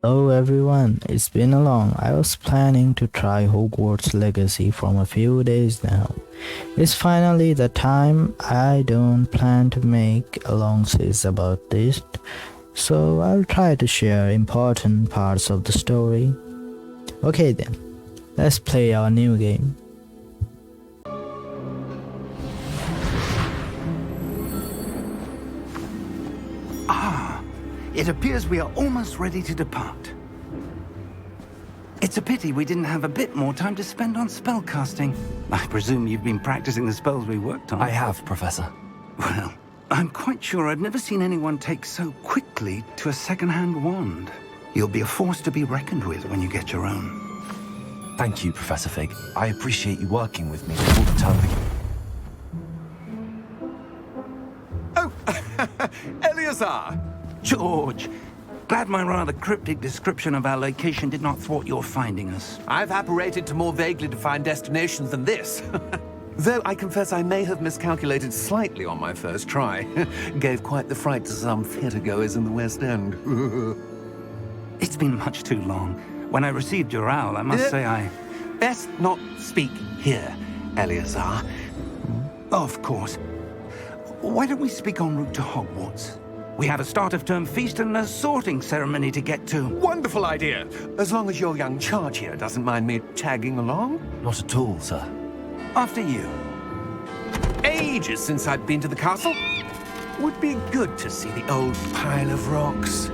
Hello everyone, it's been a long. I was planning to try Hogwarts Legacy from a few days now. It's finally the time. I don't plan to make a long series about this, so I'll try to share important parts of the story. Okay then, let's play our new game. It appears we are almost ready to depart. It's a pity we didn't have a bit more time to spend on spellcasting. I presume you've been practicing the spells we worked on. I have, Professor. Well, I'm quite sure I've never seen anyone take so quickly to a second-hand wand. You'll be a force to be reckoned with when you get your own. Thank you, Professor Fig. I appreciate you working with me all the time. Oh, Eleazar! George, glad my rather cryptic description of our location did not thwart your finding us. I've apparated to more vaguely defined destinations than this. Though I confess I may have miscalculated slightly on my first try. Gave quite the fright to some theatre-goers in the West End. It's been much too long. When I received your owl, I must say I... Best not speak here, Eleazar. Of course. Why don't we speak en route to Hogwarts? We have a start-of-term feast and a sorting ceremony to get to. Wonderful idea! As long as your young charge here doesn't mind me tagging along. Not at all, sir. After you. Ages since I've been to the castle. Would be good to see the old pile of rocks.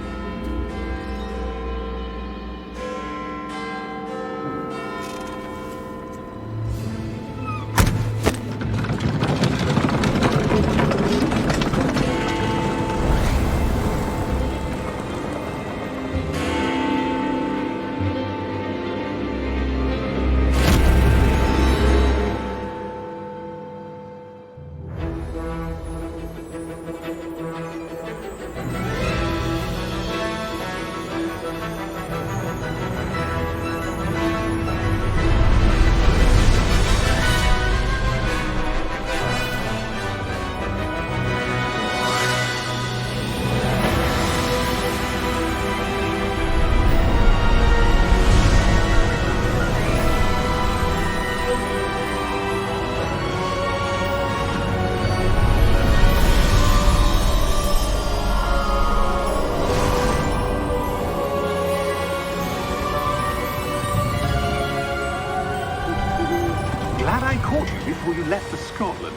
Glad I caught you before you left for Scotland.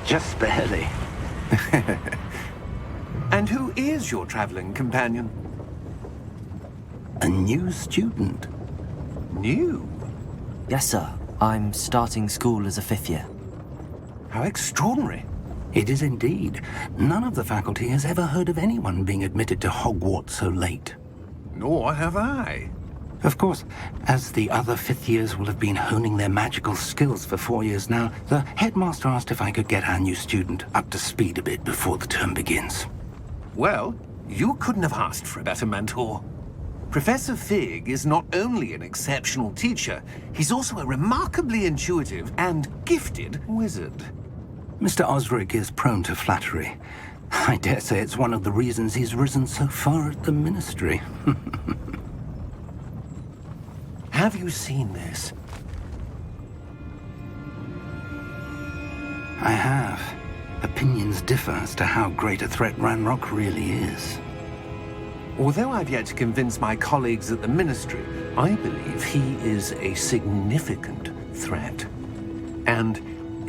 Just barely. And who is your traveling companion? A new student. New? Yes, sir. I'm starting school as a fifth year. How extraordinary. It is indeed. None of the faculty has ever heard of anyone being admitted to Hogwarts so late. Nor have I. Of course, as the other fifth years will have been honing their magical skills for 4 years now, the headmaster asked if I could get our new student up to speed a bit before the term begins. Well, you couldn't have asked for a better mentor. Professor Fig is not only an exceptional teacher, he's also a remarkably intuitive and gifted wizard. Mr. Osric is prone to flattery. I dare say it's one of the reasons he's risen so far at the ministry. Have you seen this? I have. Opinions differ as to how great a threat Ranrock really is. Although I've yet to convince my colleagues at the Ministry, I believe he is a significant threat. And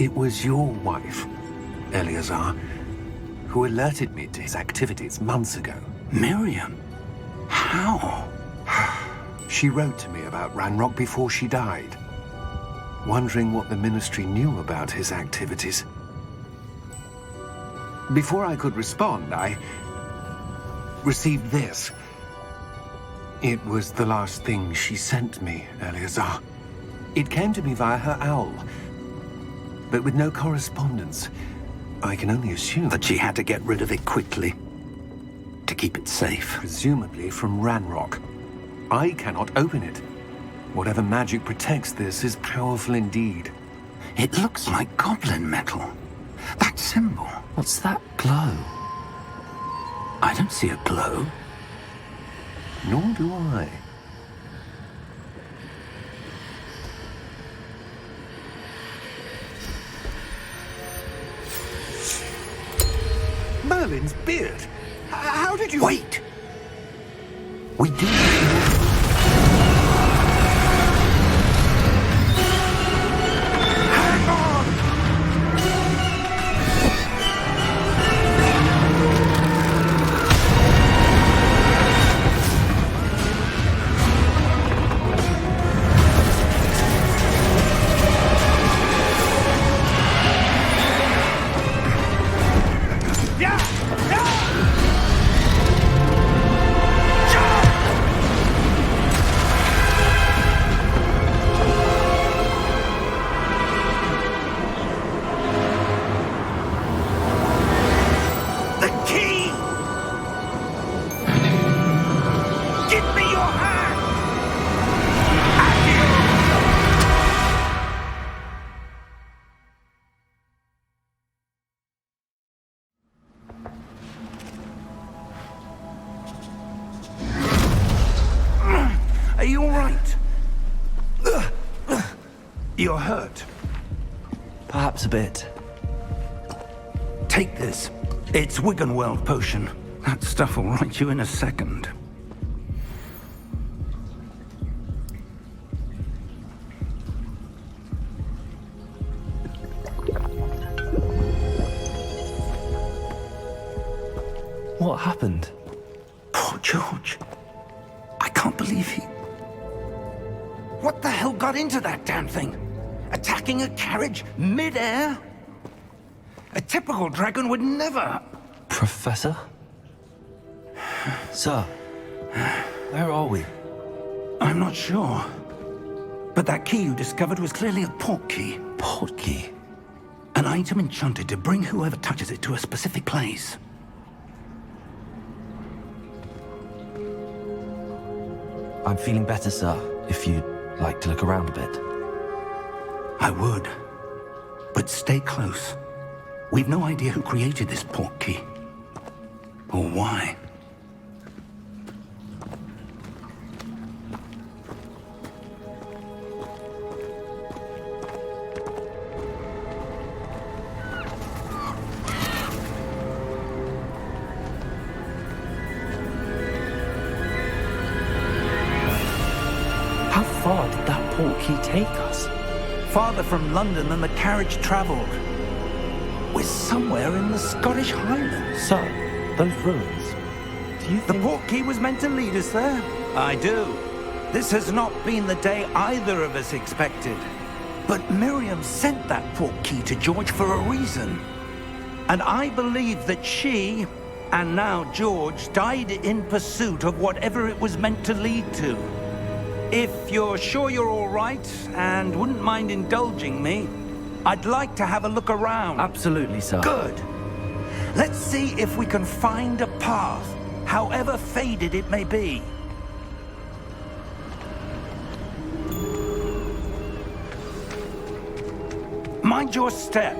it was your wife, Eleazar, who alerted me to his activities months ago. Miriam? How? She wrote to me about Ranrock before she died, wondering what the Ministry knew about his activities. Before I could respond, I received this. It was the last thing she sent me, Eleazar. It came to me via her owl, but with no correspondence. I can only assume That she had to get rid of it quickly to keep it safe. presumably from Ranrock. I cannot open it. Whatever magic protects this is powerful indeed. It looks like goblin metal. That symbol. What's that glow? I don't see a glow. Nor do I. Merlin's beard. How did you... Wait! We do... Hang on! Are you all right? You're hurt. Perhaps a bit. Take this. It's Wiggenweld potion. That stuff will right you in a second. What happened? Poor George. I can't believe he... What the hell got into that damn thing? Attacking a carriage mid-air? A typical dragon would never... Professor? Sir, where are we? I'm not sure. But that key you discovered was clearly a port key. Port key? An item enchanted to bring whoever touches it to a specific place. I'm feeling better, sir, if you'd like to look around a bit. I would. But stay close. We've no idea who created this port key. Or why. How far did that port key take us? Farther from London than the carriage travelled. We're somewhere in the Scottish Highlands. Sir, those ruins. Do you The think... port key was meant to lead us there? I do. This has not been the day either of us expected. But Miriam sent that port key to George for a reason. And I believe that she, and now George, died in pursuit of whatever it was meant to lead to. If you're sure you're all right, and wouldn't mind indulging me, I'd like to have a look around. Absolutely, sir. Good. Let's see if we can find a path, however faded it may be. Mind your step.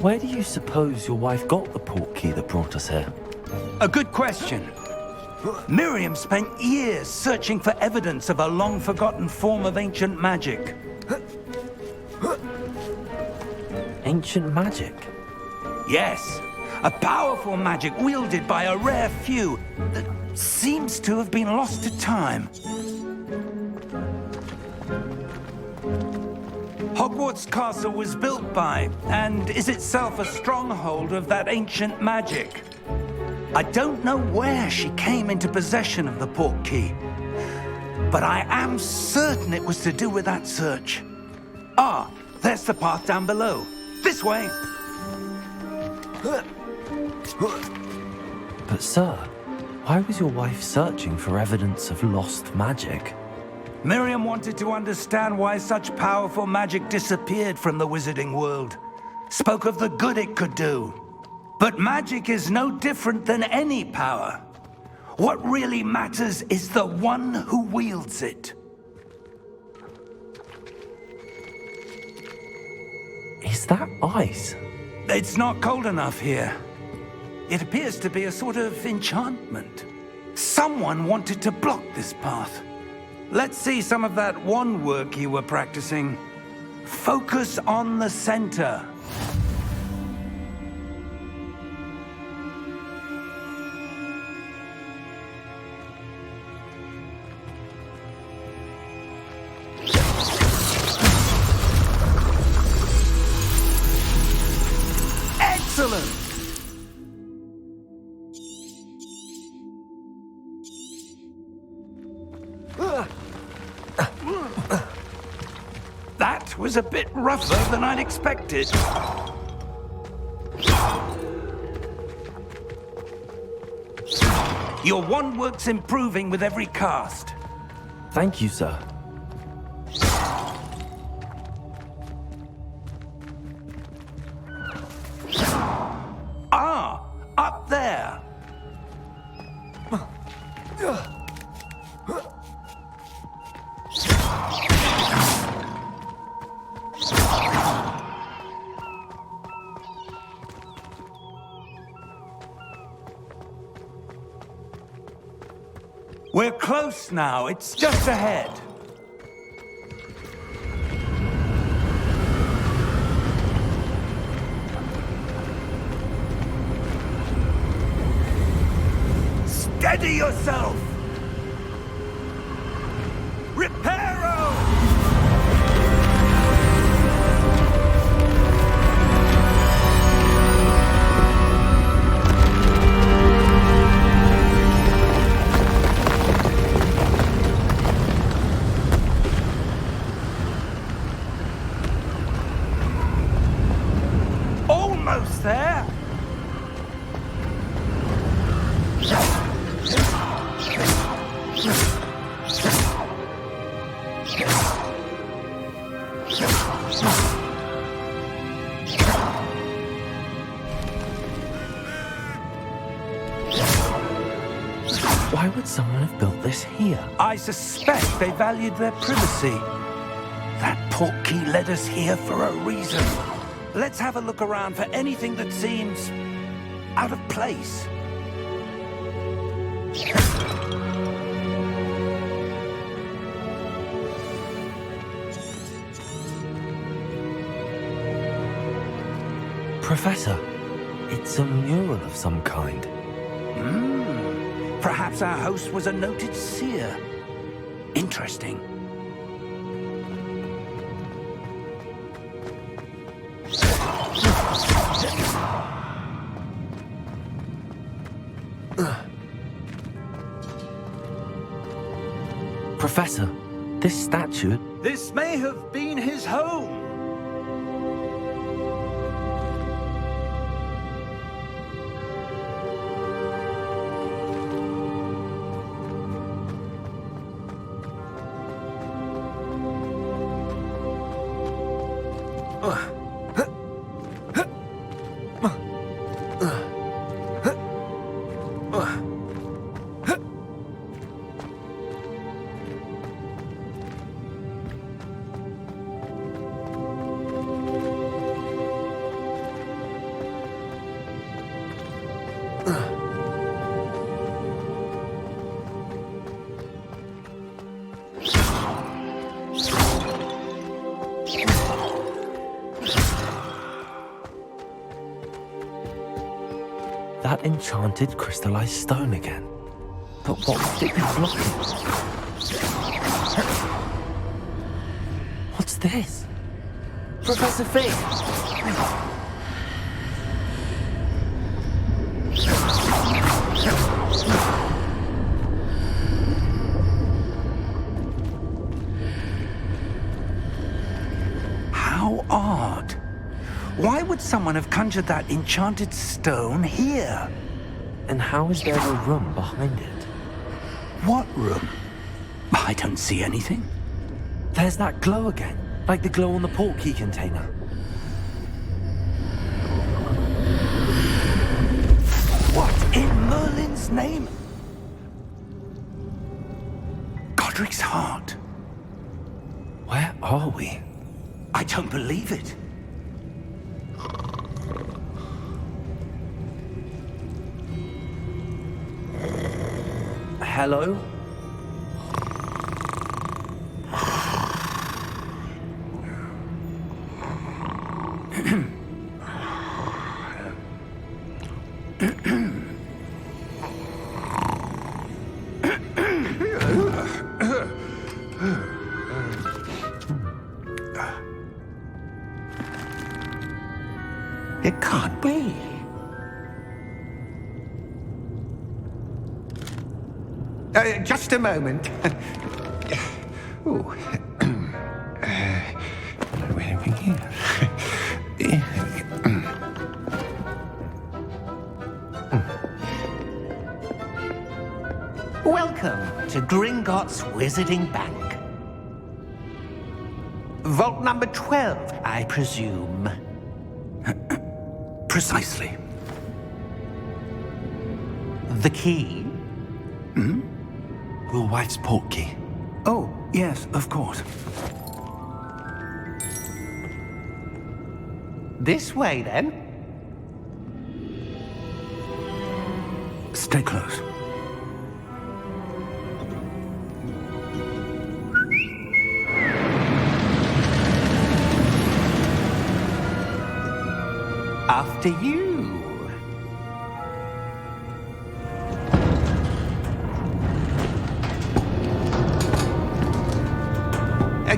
Where do you suppose your wife got the port key that brought us here? A good question. Miriam spent years searching for evidence of a long-forgotten form of ancient magic. Ancient magic? Yes, a powerful magic wielded by a rare few that seems to have been lost to time. Hogwarts Castle was built by, and is itself a stronghold of that ancient magic. I don't know where she came into possession of the port key, but I am certain it was to do with that search. Ah, there's the path down below. This way. But sir, why was your wife searching for evidence of lost magic? Miriam wanted to understand why such powerful magic disappeared from the wizarding world. Spoke of the good it could do. But magic is no different than any power. What really matters is the one who wields it. Is that ice? It's not cold enough here. It appears to be a sort of enchantment. Someone wanted to block this path. Let's see some of that wand work you were practicing. Focus on the center. Excellent! That was a bit rougher than I'd expected. Your wand work's improving with every cast. Thank you, sir. Ah, up there. We're close now. It's just ahead. Steady yourself! Reparo! Almost there! Why would someone have built this here? I suspect they valued their privacy. That portkey led us here for a reason. Let's have a look around for anything that seems out of place. Professor, it's a mural of some kind. Perhaps our host was a noted seer. Interesting. Professor, this statue... This may have been his home. That enchanted crystallized stone again. But what would it be blocking? What's this? Professor Fig! How odd. Why would someone have conjured that enchanted stone here? And how is there a room behind it? What room? I don't see anything. There's that glow again, like the glow on the portkey container. What in Merlin's name? Godric's heart. Where are we? I don't believe it. Hello? It can't be. Just a moment. Ooh. Welcome to Gringotts Wizarding Bank. Vault number 12, I presume. Precisely. The key? Your wife's portkey. Oh, yes, of course. This way, then. Stay close. After you.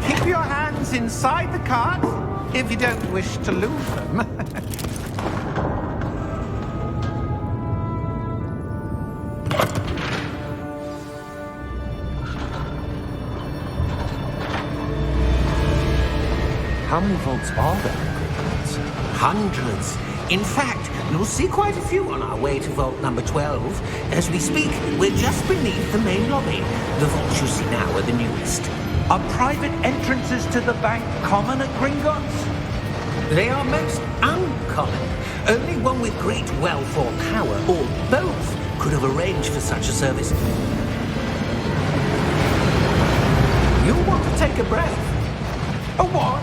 Keep your hands inside the cart if you don't wish to lose them. How many vaults are there in Hogwarts? Hundreds. In fact, you'll see quite a few on our way to vault number 12. As we speak, we're just beneath the main lobby. The vaults you see now are the newest. Are private entrances to the bank common at Gringotts? They are most uncommon. Only one with great wealth or power, or both, could have arranged for such a service. You'll want to take a breath. A what?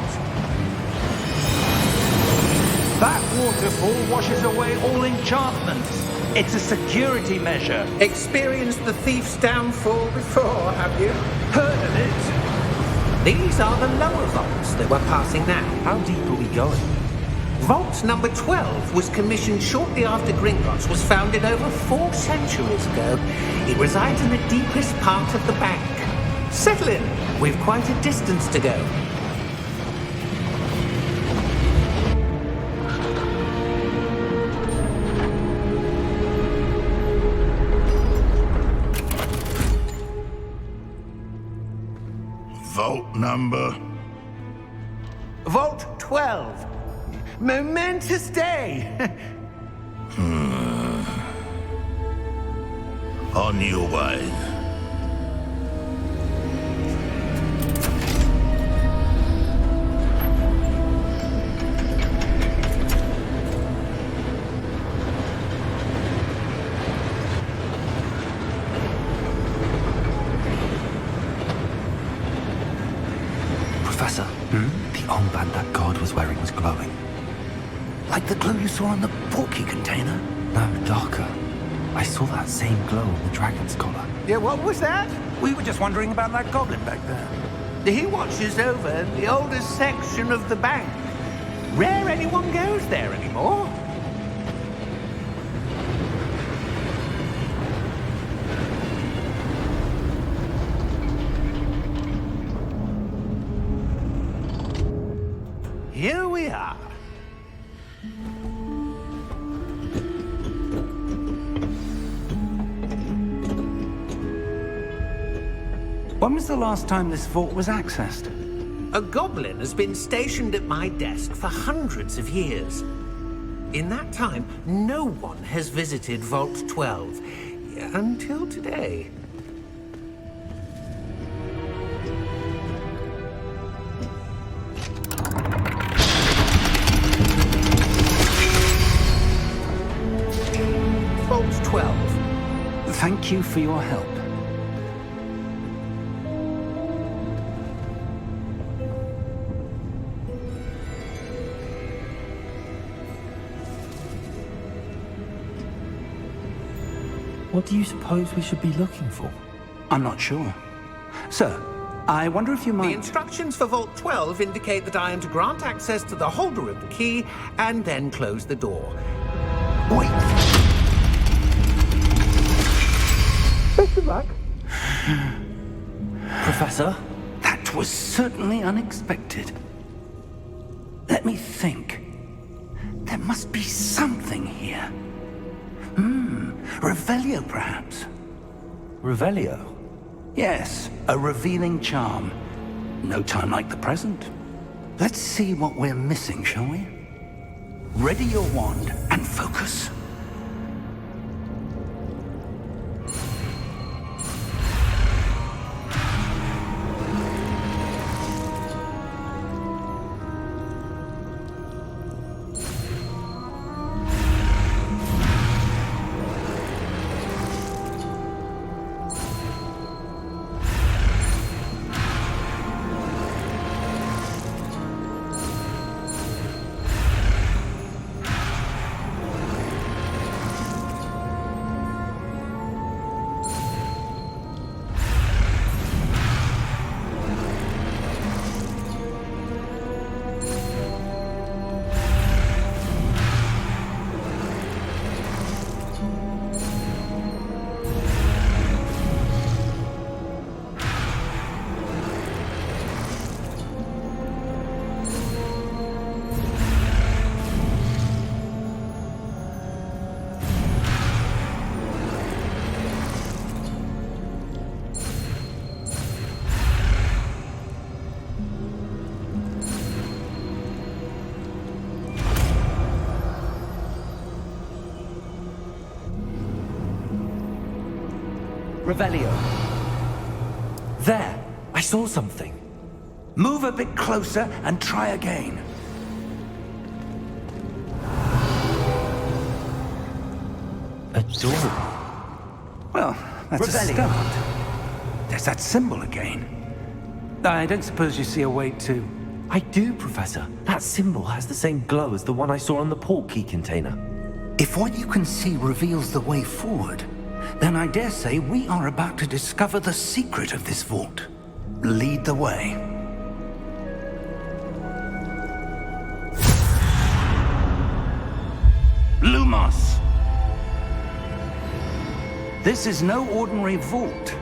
That waterfall washes away all enchantments. It's a security measure. Experienced the thief's downfall before, have you? Heard of it? These are the lower vaults that we're passing now. How deep are we going? Vault number 12 was commissioned shortly after Gringotts was founded over 4 centuries ago. It resides in the deepest part of the bank. Settle in. We've quite a distance to go. Vault number? Vault 12. Momentous day. On your way. Professor, the armband that guard was wearing was glowing. Like the glow you saw on the portkey container? No, darker. I saw that same glow on the dragon's collar. Yeah, what was that? We were just wondering about that goblin back there. He watches over the oldest section of the bank. Rare anyone goes there anymore. Here we are. When was the last time this vault was accessed? A goblin has been stationed at my desk for hundreds of years. In that time, no one has visited Vault 12 until today. Vault 12. Thank you for your help. What do you suppose we should be looking for? I'm not sure. Sir, I wonder if you The might... instructions for Vault 12 indicate that I am to grant access to the holder of the key and then close the door. Wait! Best of luck. Professor? That was certainly unexpected. Let me think. There must be something here. Revelio, perhaps? Revelio? Yes, a revealing charm. No time like the present. Let's see what we're missing, shall we? Ready your wand and focus. Revelio. There! I saw something. Move a bit closer and try again. A door. Well, that's a Revelio. start. There's that symbol again. I don't suppose you see a way to... I do, Professor. That symbol has the same glow as the one I saw on the port key container. If what you can see reveals the way forward, then I dare say we are about to discover the secret of this vault. Lead the way. Lumos! This is no ordinary vault.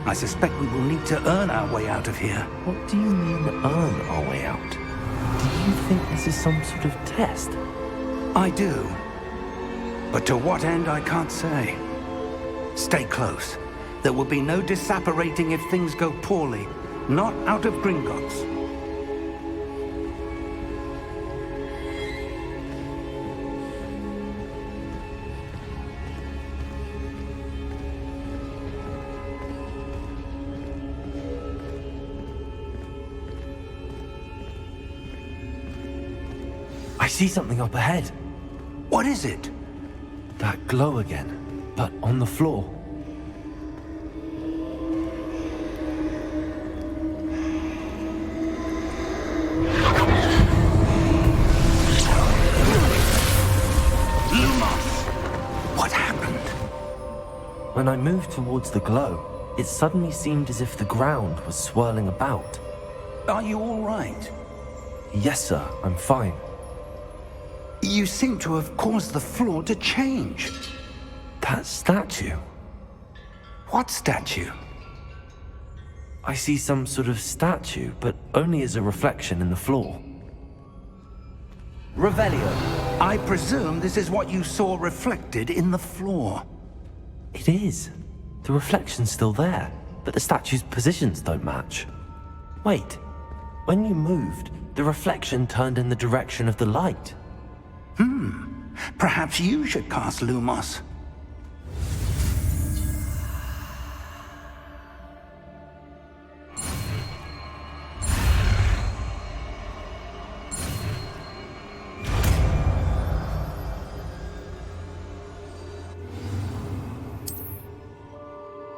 I suspect we will need to earn our way out of here. What do you mean, earn our way out? Do you think this is some sort of test? I do. But to what end, I can't say. Stay close. There will be no disapparating if things go poorly. Not out of Gringotts. I see something up ahead. What is it? That glow again, but on the floor. Lumos! What happened? When I moved towards the glow, it suddenly seemed as if the ground was swirling about. Are you all right? Yes, sir, I'm fine. You seem to have caused the floor to change. That statue. What statue? I see some sort of statue, but only as a reflection in the floor. Revelio. I presume this is what you saw reflected in the floor. It is. The reflection's still there, but the statue's positions don't match. Wait, when you moved, the reflection turned in the direction of the light. Perhaps you should cast Lumos.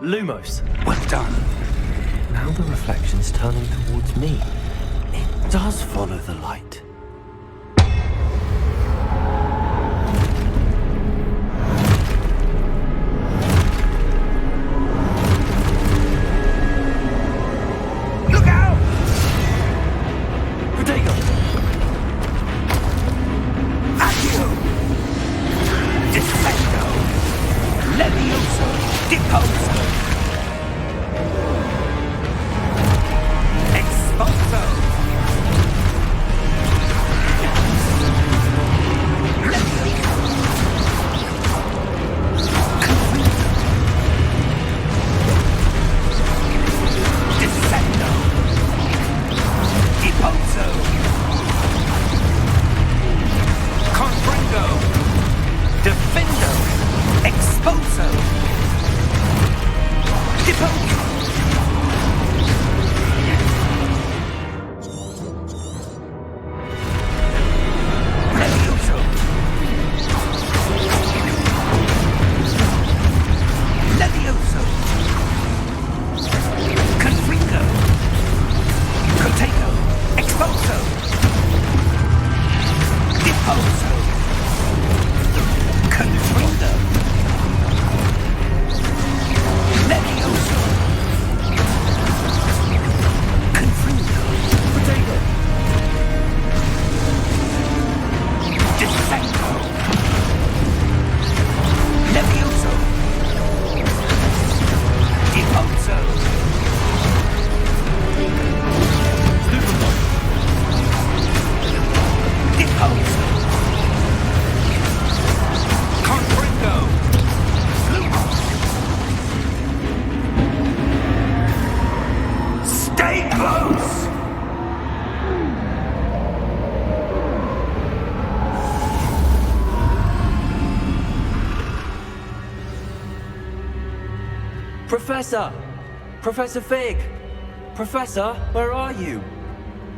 Lumos! Well done. Now the reflection's turning towards me. It does follow the light. Levioso! Deposo! Expulso! Descendo! Deposo! Confringo! Defendo! Expulso! Deposo! Levioso! Levioso! Confringo! Coteco! Expulso! Deposo! Confringo! Levioso! Confringo! Potato! Dissecto! Levioso! Deposo! Deposo! Confringo! Stay close! Professor! Professor Fig! Professor, where are you?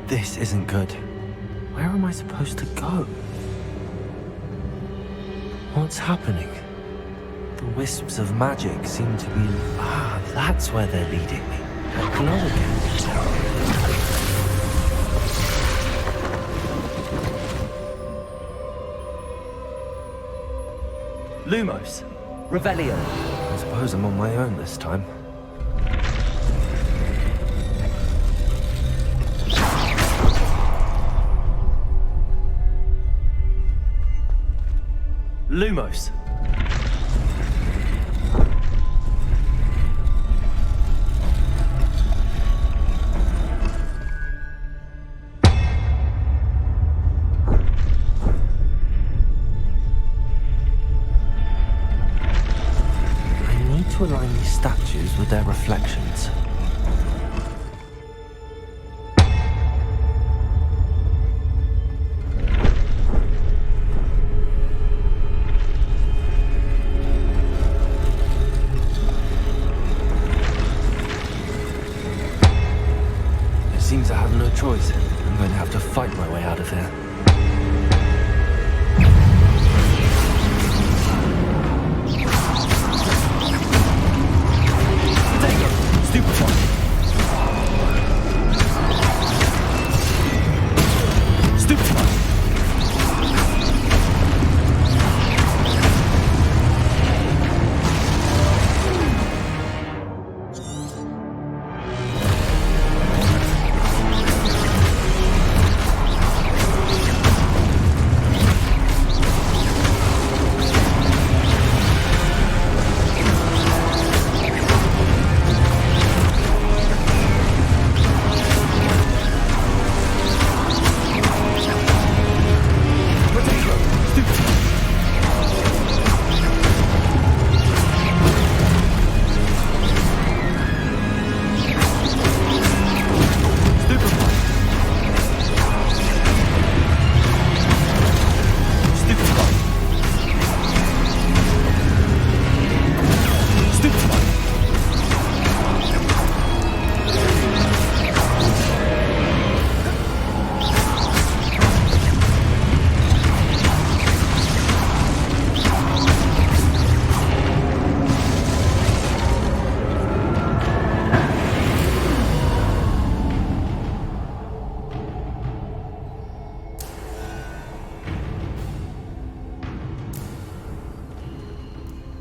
This isn't good. Where am I supposed to go? What's happening? The wisps of magic seem to be... Ah, that's where they're leading me. A glow again. Lumos! Revelio! I suppose I'm on my own this time. Lumos! To align these statues with their reflections. It seems I have no choice. I'm going to have to fight my way out of here.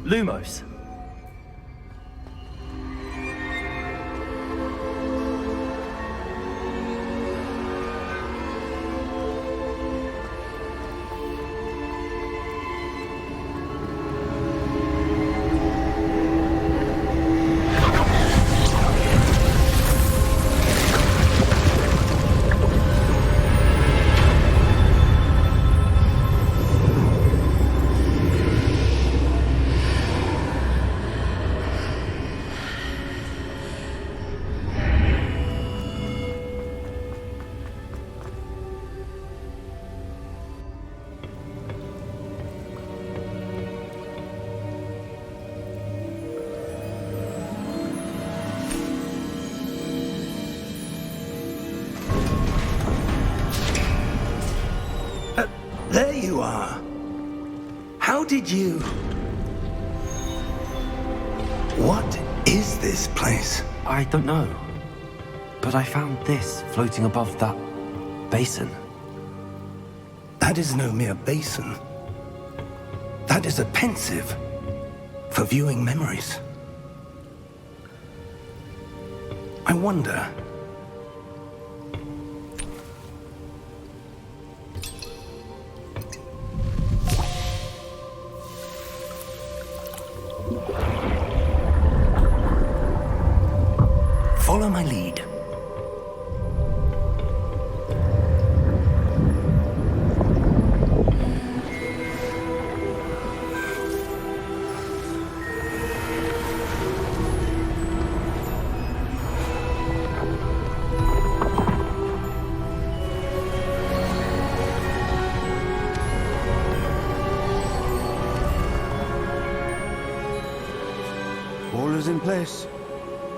Lumos. you are. How did you... What is this place? I don't know. But I found this floating above that basin. That is no mere basin. That is a pensive for viewing memories. I wonder... Follow my lead. All is in place.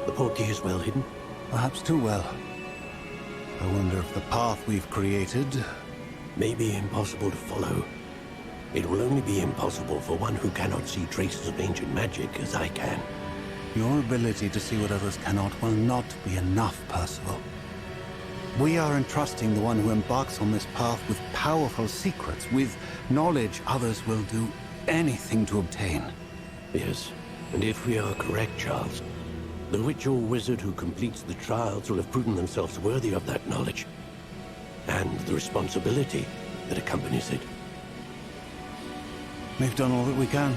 The portkey is well hidden. Perhaps too well. I wonder if the path we've created... May be impossible to follow. It will only be impossible for one who cannot see traces of ancient magic as I can. Your ability to see what others cannot will not be enough, Percival. We are entrusting the one who embarks on this path with powerful secrets, with knowledge others will do anything to obtain. Yes, and if we are correct, Charles, the witch or wizard who completes the trials will have proven themselves worthy of that knowledge, and the responsibility that accompanies it. We've done all that we can.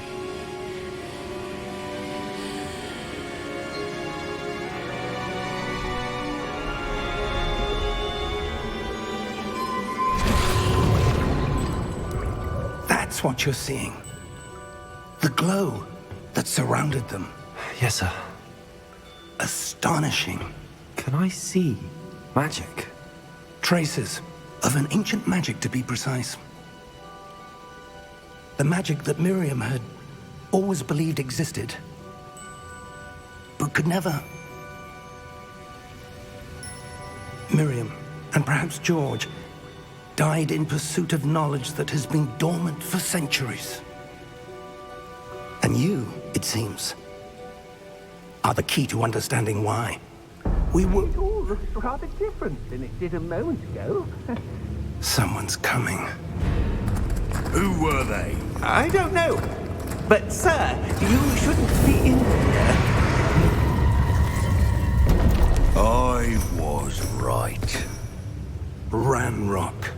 That's what you're seeing. The glow that surrounded them. Yes, sir. Astonishing. Can I see magic? Traces of an ancient magic, to be precise. The magic that Miriam had always believed existed, but could never. Miriam, and perhaps George, died in pursuit of knowledge that has been dormant for centuries. And you, it seems, are the key to understanding why. We were... It all looks rather different than it did a moment ago. Someone's coming. Who were they? I don't know. But, sir, you shouldn't be in here. I was right. Ranrock.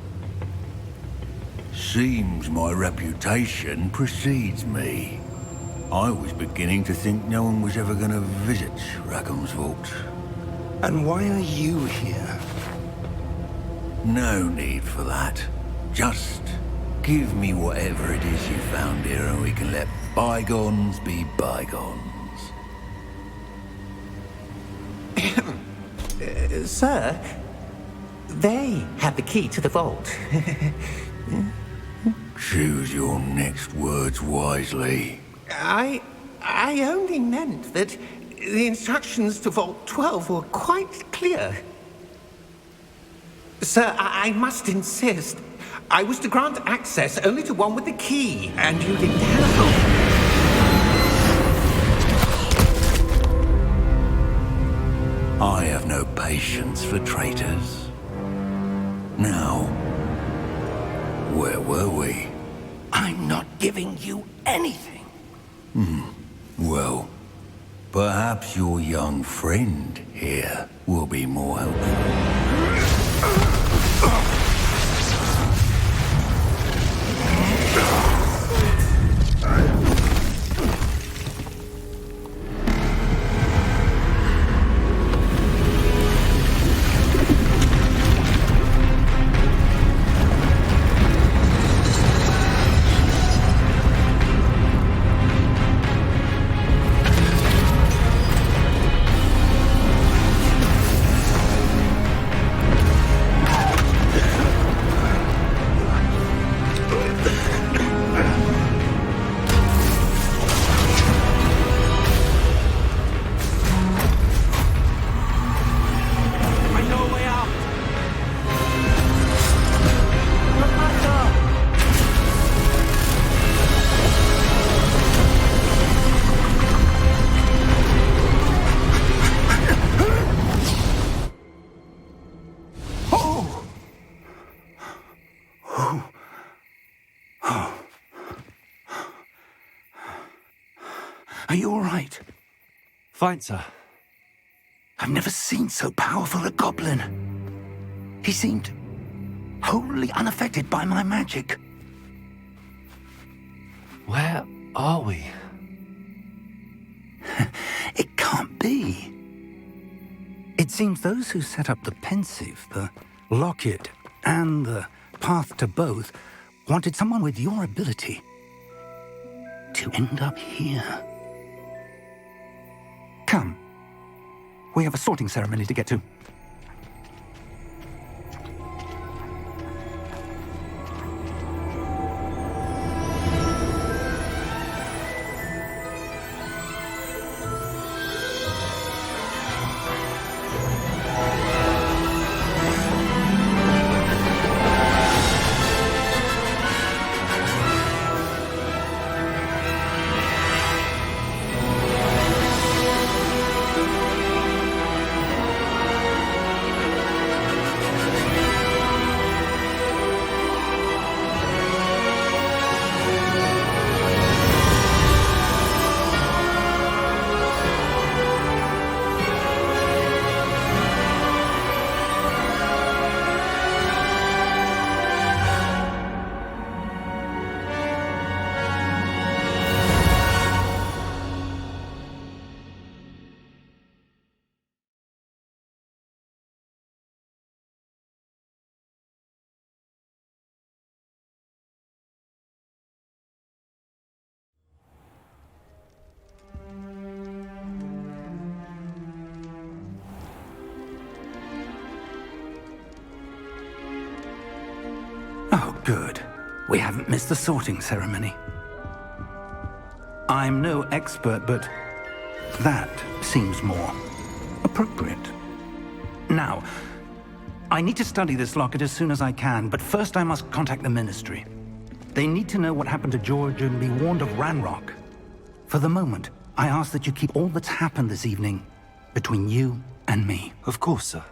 Seems my reputation precedes me. I was beginning to think no one was ever going to visit Rackham's Vault. And why are you here? No need for that. Just give me whatever it is you found here and we can let bygones be bygones. Sir, they have the key to the vault. Choose your next words wisely. I only meant that the instructions to Vault 12 were quite clear. Sir, I must insist. I was to grant access only to one with the key, and you didn't have. I have no patience for traitors. Now, where were we? I'm not giving you anything. Well, perhaps your young friend here will be more helpful. Are you all right? Fine, sir. I've never seen so powerful a goblin. He seemed wholly unaffected by my magic. Where are we? It can't be. It seems those who set up the pensive, the locket, and the path to both wanted someone with your ability to end up here. Come. We have a sorting ceremony to get to. Oh, good. We haven't missed the sorting ceremony. I'm no expert, but that seems more appropriate. Now, I need to study this locket as soon as I can, but first I must contact the Ministry. They need to know what happened to George and be warned of Ranrock. For the moment, I ask that you keep all that's happened this evening between you and me. Of course, sir.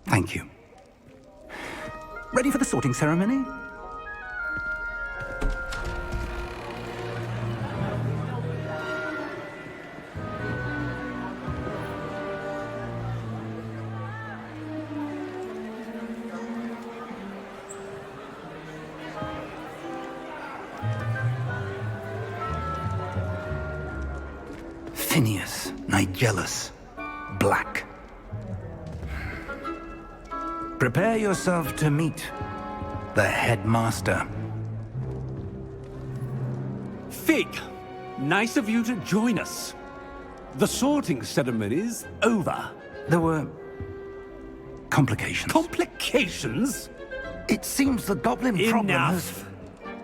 Thank you. Ready for the sorting ceremony? Phineas, Nigellus, Black. Prepare yourself to meet the headmaster. Fig, nice of you to join us. The sorting ceremony's over. There were complications. Complications? It seems the goblin problem has... Enough.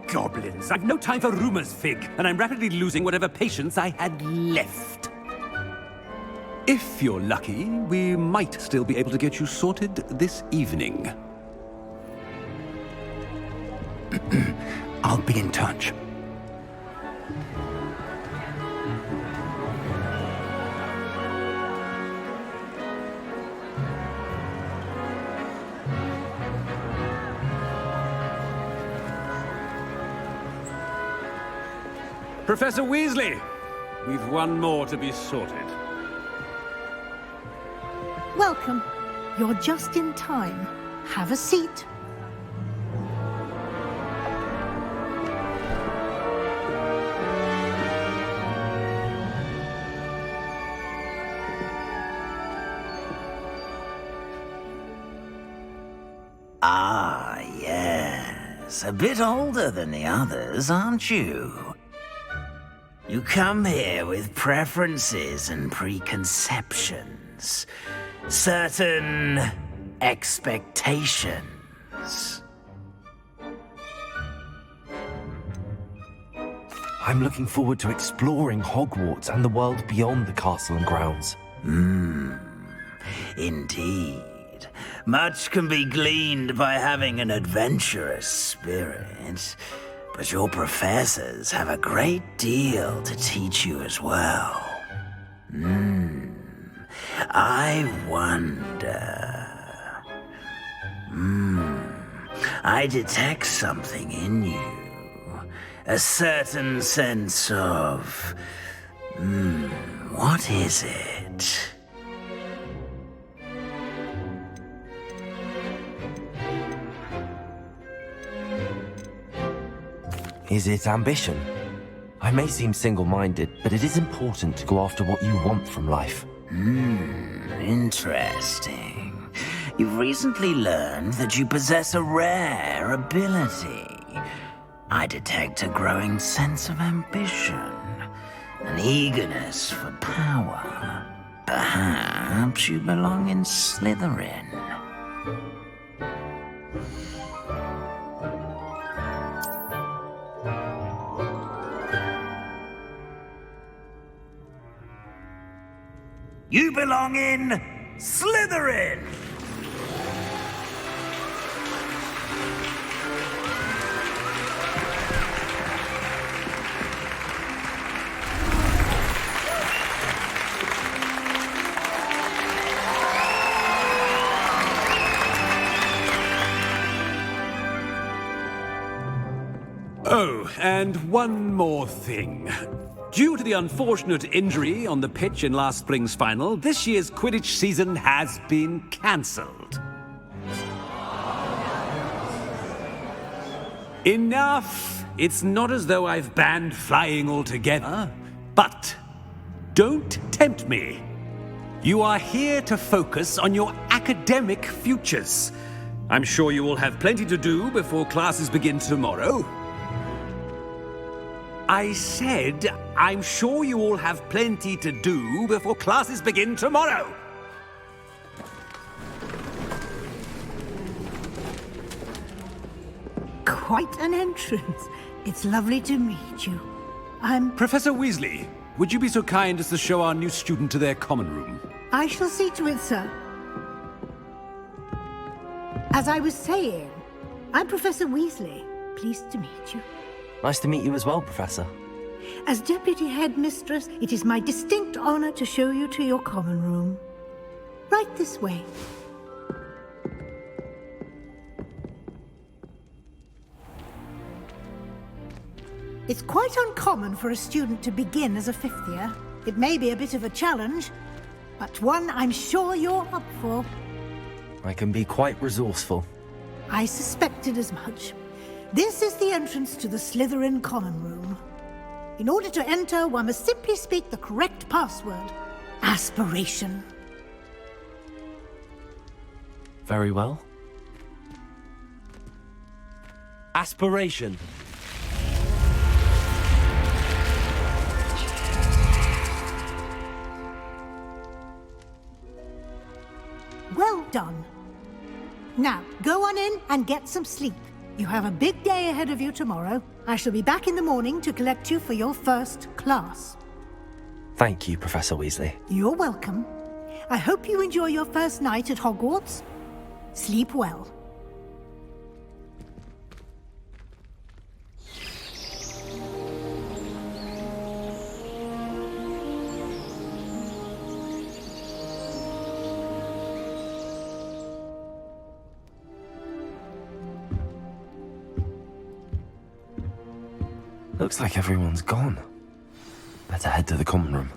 Goblins. I've no time for rumors, Fig, and I'm rapidly losing whatever patience I had left. If you're lucky, we might still be able to get you sorted this evening. I'll be in touch. Professor Weasley, we've one more to be sorted. Welcome. You're just in time. Have a seat. Ah, yes. A bit older than the others, aren't you? You come here with preferences and preconceptions. Certain expectations. I'm looking forward to exploring Hogwarts and the world beyond the castle and grounds. Indeed. Much can be gleaned by having an adventurous spirit, but your professors have a great deal to teach you as well. I wonder... I detect something in you. A certain sense of What is it? Is it ambition? I may seem single-minded, but it is important to go after what you want from life. Interesting. You've recently learned that you possess a rare ability. I detect a growing sense of ambition, an eagerness for power. Perhaps you belong in Slytherin. You belong in Slytherin! Oh, and one more thing. Due to the unfortunate injury on the pitch in last spring's final, this year's Quidditch season has been cancelled. Enough! It's not as though I've banned flying altogether, but don't tempt me. You are here to focus on your academic futures. I'm sure you will have plenty to do before classes begin tomorrow. I said, I'm sure you all have plenty to do before classes begin tomorrow. Quite an entrance. It's lovely to meet you. I'm... Professor Weasley, would you be so kind as to show our new student to their common room? I shall see to it, sir. As I was saying, I'm Professor Weasley. Pleased to meet you. Nice to meet you as well, Professor. As Deputy Headmistress, it is my distinct honor to show you to your common room. Right this way. It's quite uncommon for a student to begin as a fifth year. It may be a bit of a challenge, but one I'm sure you're up for. I can be quite resourceful. I suspected as much. This is the entrance to the Slytherin common room. In order to enter, one must simply speak the correct password. Aspiration. Very well. Aspiration. Well done. Now, go on in and get some sleep. You have a big day ahead of you tomorrow. I shall be back in the morning to collect you for your first class. Thank you, Professor Weasley. You're welcome. I hope you enjoy your first night at Hogwarts. Sleep well. Looks like everyone's gone. Better head to the common room.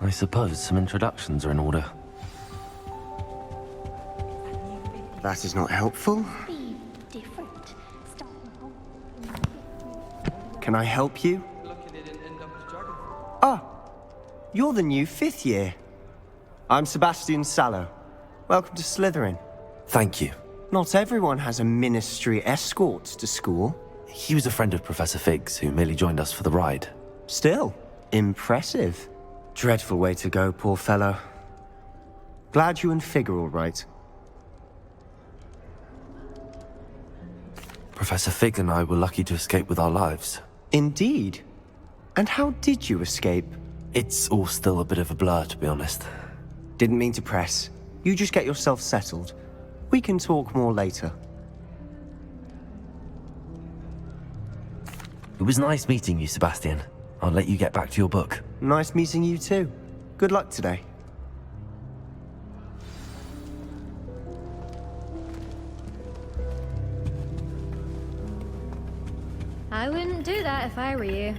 I suppose some introductions are in order. That is not helpful. Can I help you? Ah, you're the new fifth year. I'm Sebastian Sallow. Welcome to Slytherin. Thank you. Not everyone has a ministry escort to school. He was a friend of Professor Fig's who merely joined us for the ride. Still, impressive. Dreadful way to go, poor fellow. Glad you and Fig are all right. Professor Fig and I were lucky to escape with our lives. Indeed. And how did you escape? It's all still a bit of a blur, to be honest. Didn't mean to press. You just get yourself settled. We can talk more later. It was nice meeting you, Sebastian. I'll let you get back to your book. Nice meeting you too. Good luck today. I wouldn't do that if I were you.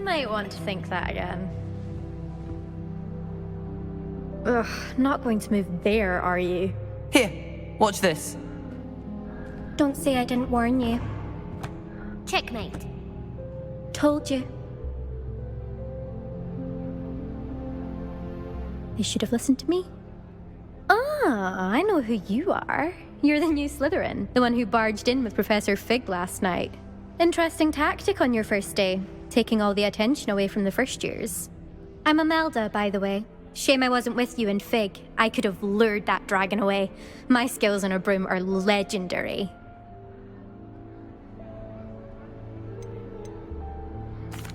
Might want to think that again. Ugh, not going to move there, are you? Here, watch this. Don't say I didn't warn you. Checkmate. Told you. You should have listened to me. Ah, I know who you are. You're the new Slytherin, the one who barged in with Professor Fig last night. Interesting tactic on your first day, taking all the attention away from the first years. I'm Imelda, by the way. Shame I wasn't with you in Fig. I could have lured that dragon away. My skills on a broom are legendary.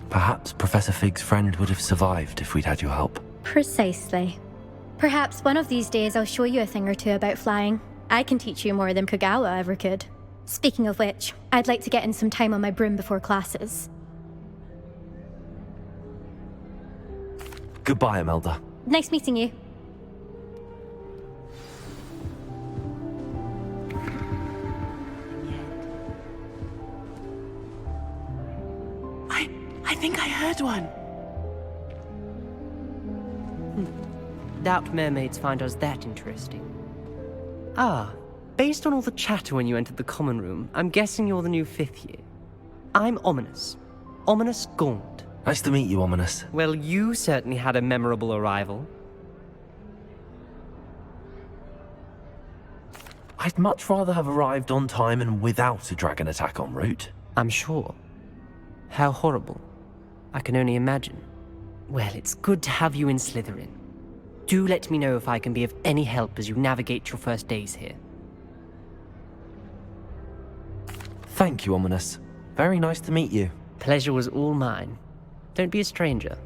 Perhaps Professor Fig's friend would have survived if we'd had your help. Precisely. Perhaps one of these days I'll show you a thing or two about flying. I can teach you more than Kogawa ever could. Speaking of which, I'd like to get in some time on my broom before classes. Goodbye, Imelda. Nice meeting you. I think I heard one. Doubt mermaids find us that interesting. Ah, based on all the chatter when you entered the common room, I'm guessing you're the new 5th year. I'm Ominous. Ominous Gaunt. Nice to meet you, Ominous. Well, you certainly had a memorable arrival. I'd much rather have arrived on time and without a dragon attack en route. I'm sure. How horrible. I can only imagine. Well, it's good to have you in Slytherin. Do let me know if I can be of any help as you navigate your first days here. Thank you, Ominous. Very nice to meet you. Pleasure was all mine. Don't be a stranger.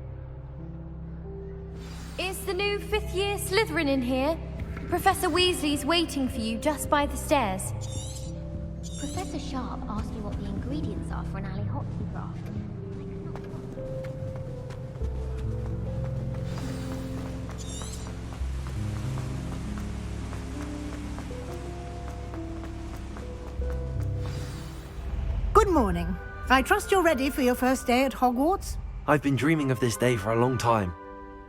Is the new 5th year Slytherin in here? Professor Weasley's waiting for you just by the stairs. Professor Sharp asked you what the ingredients are for an alley hot tea draft. Good morning. I trust you're ready for your first day at Hogwarts? I've been dreaming of this day for a long time.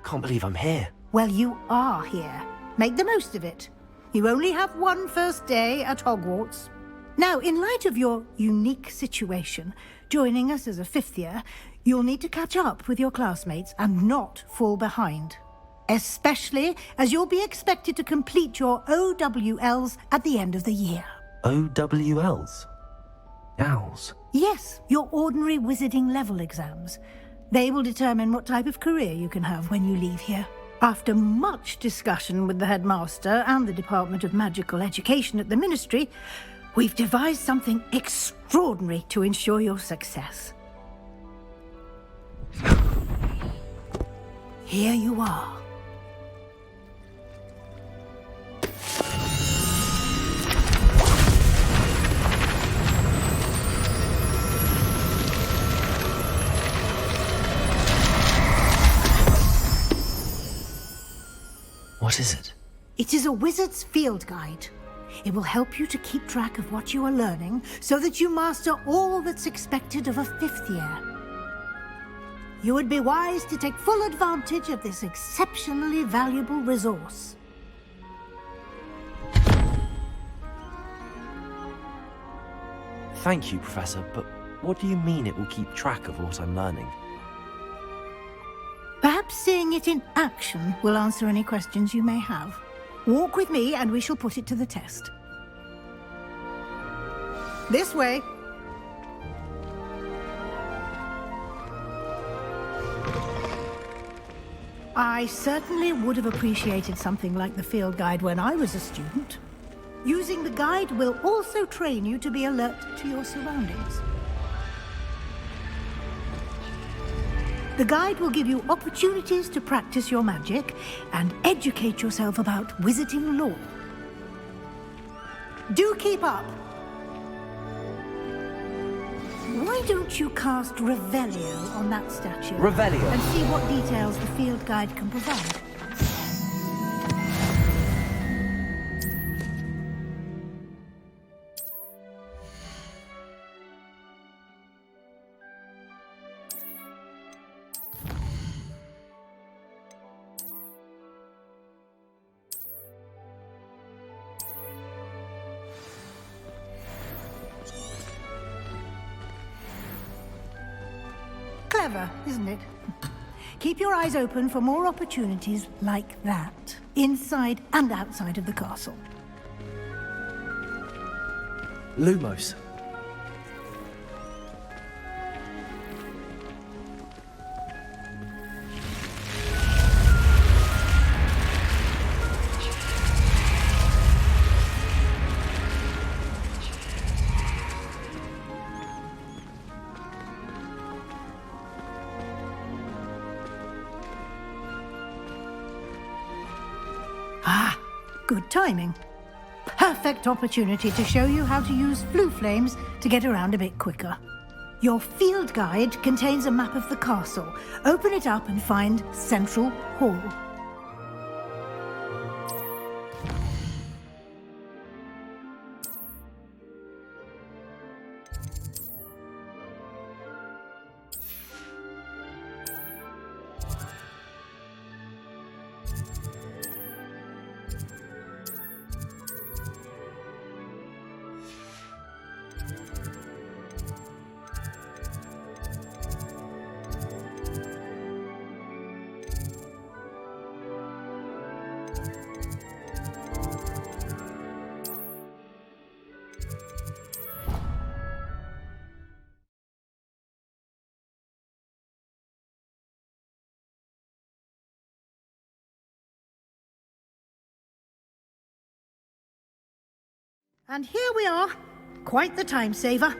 Can't believe I'm here. Well, you are here. Make the most of it. You only have one first day at Hogwarts. Now, in light of your unique situation, joining us as a 5th year, you'll need to catch up with your classmates and not fall behind. Especially as you'll be expected to complete your OWLs at the end of the year. OWLs? Owls? Yes, your ordinary wizarding level exams. They will determine what type of career you can have when you leave here. After much discussion with the headmaster and the Department of Magical Education at the Ministry, we've devised something extraordinary to ensure your success. Here you are. What is it? It is a wizard's field guide. It will help you to keep track of what you are learning so that you master all that's expected of a 5th year. You would be wise to take full advantage of this exceptionally valuable resource. Thank you, Professor, but what do you mean it will keep track of what I'm learning? Perhaps seeing it in action will answer any questions you may have. Walk with me and we shall put it to the test. This way. I certainly would have appreciated something like the field guide when I was a student. Using the guide will also train you to be alert to your surroundings. The guide will give you opportunities to practice your magic and educate yourself about wizarding lore. Do keep up! Why don't you cast Revelio on that statue? Revelio? And see what details the field guide can provide. Clever, isn't it? Keep your eyes open for more opportunities like that, inside and outside of the castle. Lumos. Good timing. Perfect opportunity to show you how to use flue flames to get around a bit quicker. Your field guide contains a map of the castle. Open it up and find Central Hall. And here we are. Quite the time saver.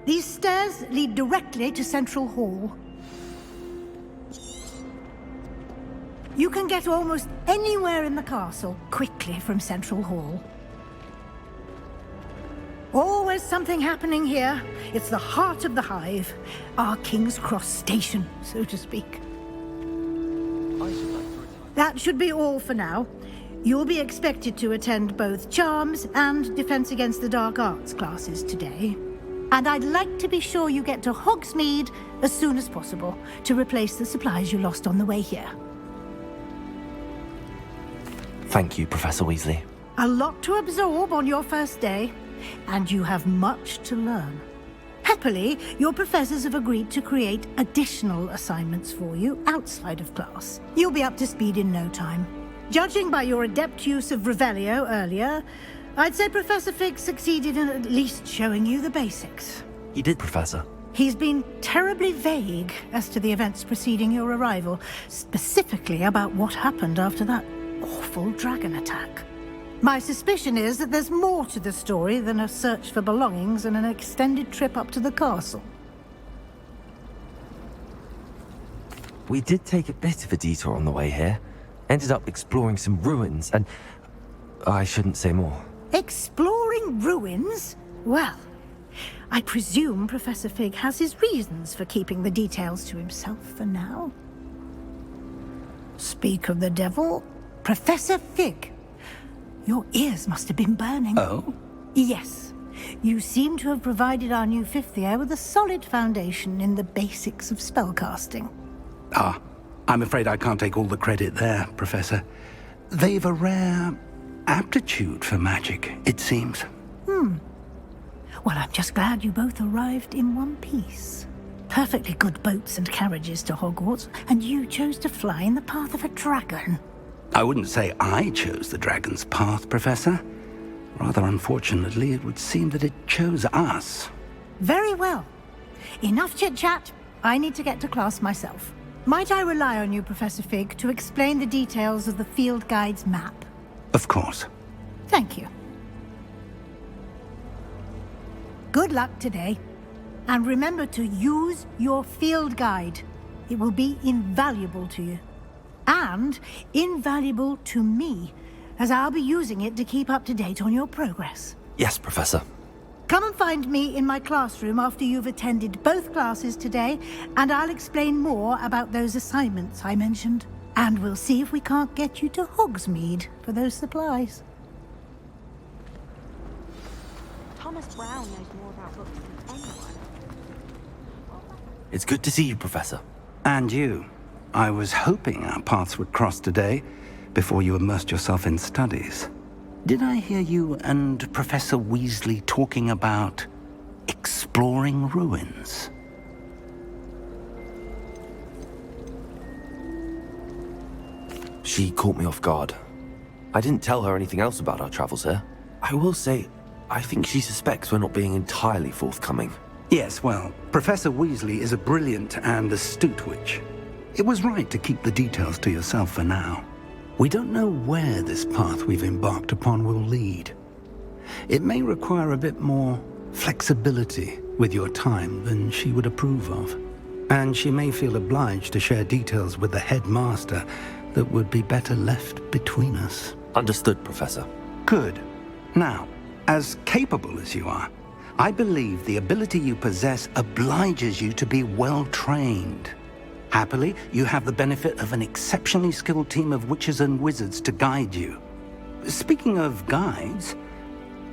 These stairs lead directly to Central Hall. You can get almost anywhere in the castle quickly from Central Hall. Always something happening here. It's the heart of the hive. Our King's Cross station, so to speak. That should be all for now. You'll be expected to attend both Charms and Defense Against the Dark Arts classes today. And I'd like to be sure you get to Hogsmeade as soon as possible to replace the supplies you lost on the way here. Thank you, Professor Weasley. A lot to absorb on your first day, and you have much to learn. Happily, your professors have agreed to create additional assignments for you outside of class. You'll be up to speed in no time. Judging by your adept use of Revelio earlier, I'd say Professor Fig succeeded in at least showing you the basics. He did, Professor. He's been terribly vague as to the events preceding your arrival, specifically about what happened after that awful dragon attack. My suspicion is that there's more to the story than a search for belongings and an extended trip up to the castle. We did take a bit of a detour on the way here. Ended up exploring some ruins, and I shouldn't say more. Exploring ruins? Well, I presume Professor Fig has his reasons for keeping the details to himself for now. Speak of the devil, Professor Fig. Your ears must have been burning. Oh? Yes. You seem to have provided our new fifth year with a solid foundation in the basics of spellcasting. Ah. I'm afraid I can't take all the credit there, Professor. They've a rare aptitude for magic, it seems. Well, I'm just glad you both arrived in one piece. Perfectly good boats and carriages to Hogwarts, and you chose to fly in the path of a dragon. I wouldn't say I chose the dragon's path, Professor. Rather unfortunately, it would seem that it chose us. Very well. Enough chit-chat. I need to get to class myself. Might I rely on you, Professor Fig, to explain the details of the field guide's map? Of course. Thank you. Good luck today. And remember to use your field guide. It will be invaluable to you. And invaluable to me, as I'll be using it to keep up to date on your progress. Yes, Professor. Come and find me in my classroom after you've attended both classes today, and I'll explain more about those assignments I mentioned. And we'll see if we can't get you to Hogsmeade for those supplies. Thomas Brown knows more about books than anyone. It's good to see you, Professor. And you. I was hoping our paths would cross today, before you immersed yourself in studies. Did I hear you and Professor Weasley talking about exploring ruins? She caught me off guard. I didn't tell her anything else about our travels here. I will say, I think she suspects we're not being entirely forthcoming. Yes, well, Professor Weasley is a brilliant and astute witch. It was right to keep the details to yourself for now. We don't know where this path we've embarked upon will lead. It may require a bit more flexibility with your time than she would approve of. And she may feel obliged to share details with the headmaster that would be better left between us. Understood, Professor. Good. Now, as capable as you are, I believe the ability you possess obliges you to be well trained. Happily, you have the benefit of an exceptionally skilled team of witches and wizards to guide you. Speaking of guides,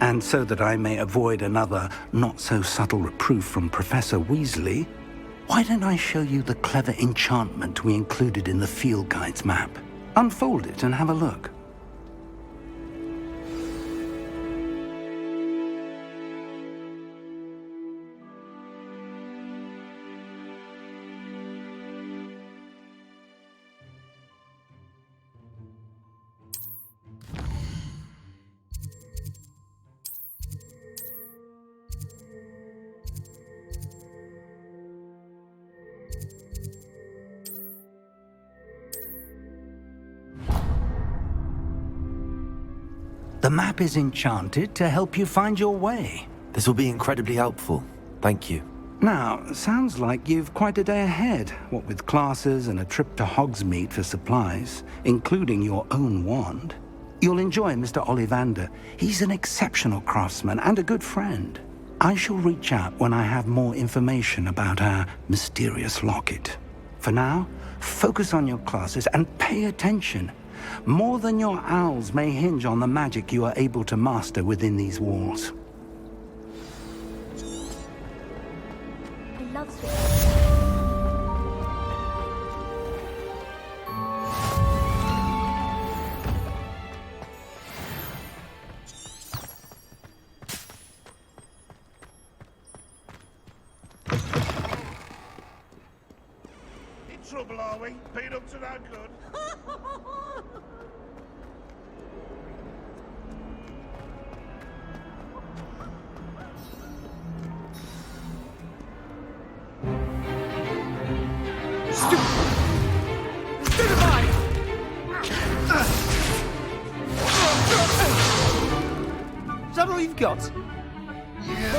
and so that I may avoid another not-so-subtle reproof from Professor Weasley, why don't I show you the clever enchantment we included in the field guide's map? Unfold it and have a look. The map is enchanted to help you find your way. This will be incredibly helpful. Thank you. Now, sounds like you've quite a day ahead, what with classes and a trip to Hogsmeade for supplies, including your own wand. You'll enjoy Mr. Ollivander. He's an exceptional craftsman and a good friend. I shall reach out when I have more information about our mysterious locket. For now, focus on your classes and pay attention. More than your owls may hinge on the magic you are able to master within these walls. He loves it. In trouble, are we? Been up to no good? Is that all you've got? Yeah.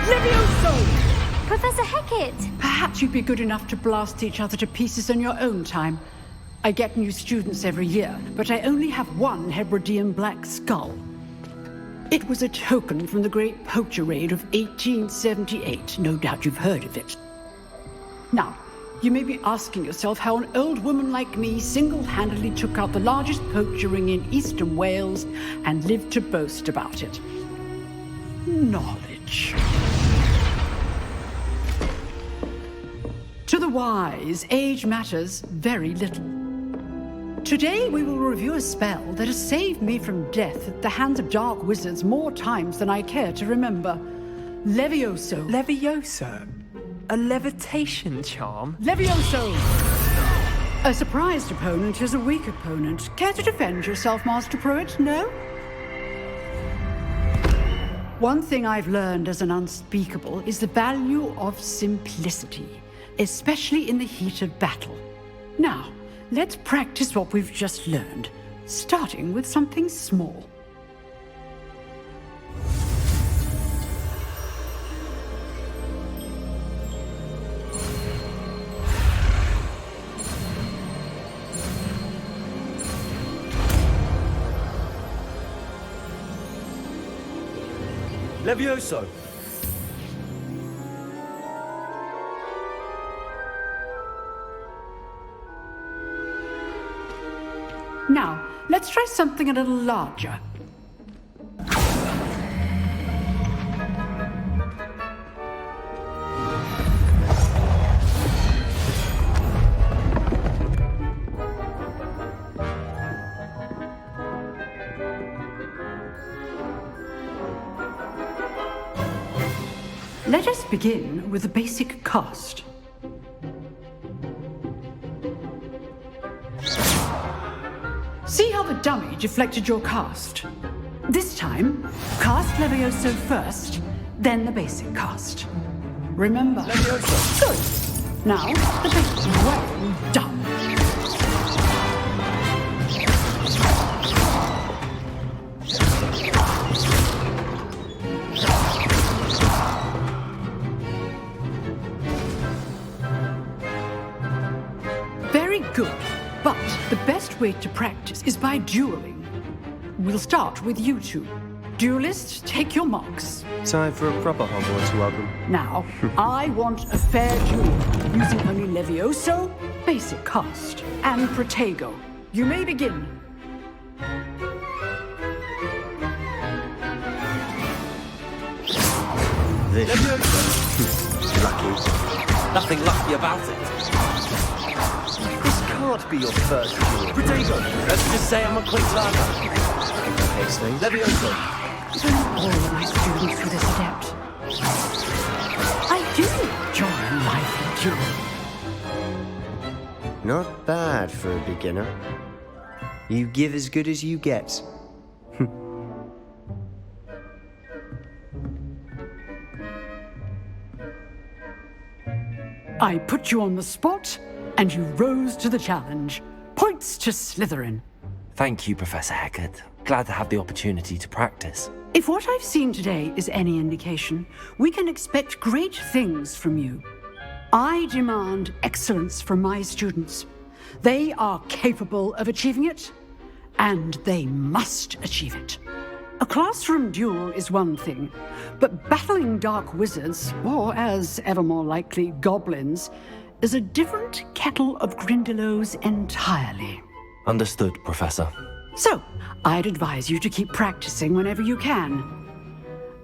Levioso! Professor Hecat! Perhaps you'd be good enough to blast each other to pieces in your own time. I get new students every year, but I only have one Hebridean black skull. It was a token from the Great Poacher Raid of 1878. No doubt you've heard of it. Now, you may be asking yourself how an old woman like me single-handedly took out the largest poacher ring in eastern Wales and lived to boast about it. Knowledge. To the wise, age matters very little. Today we will review a spell that has saved me from death at the hands of dark wizards more times than I care to remember. Levioso. Levioso? A levitation charm? Levioso! A surprised opponent is a weak opponent. Care to defend yourself, Master Pruitt? No? One thing I've learned as an unspeakable is the value of simplicity, especially in the heat of battle. Now, let's practice what we've just learned, starting with something small. Levioso! Now, let's try something a little larger. Let us begin with the basic cast. See how the dummy deflected your cast? This time, cast Levioso first, then the basic cast. Remember? Levioso. Good. Now, the basic. Well done. Very good. But the best way to practice is by dueling. We'll start with you two. Duelists, take your marks. Time for a proper Hogwarts welcome. Now, I want a fair duel, using only Levioso, basic cast, and Protego. You may begin. This. Lucky. Nothing lucky about it. This can't be your first duel. Protego, let's just say I'm a quick learner. Levioso. Don't all of my students for this adept. I do enjoy a lively duel. Not bad for a beginner. You give as good as you get. I put you on the spot, and you rose to the challenge. Points to Slytherin. Thank you, Professor Hecat. Glad to have the opportunity to practice. If what I've seen today is any indication, we can expect great things from you. I demand excellence from my students. They are capable of achieving it, and they must achieve it. A classroom duel is one thing, but battling dark wizards, or as ever more likely, goblins, is a different kettle of Grindylows entirely. Understood, Professor. So, I'd advise you to keep practicing whenever you can.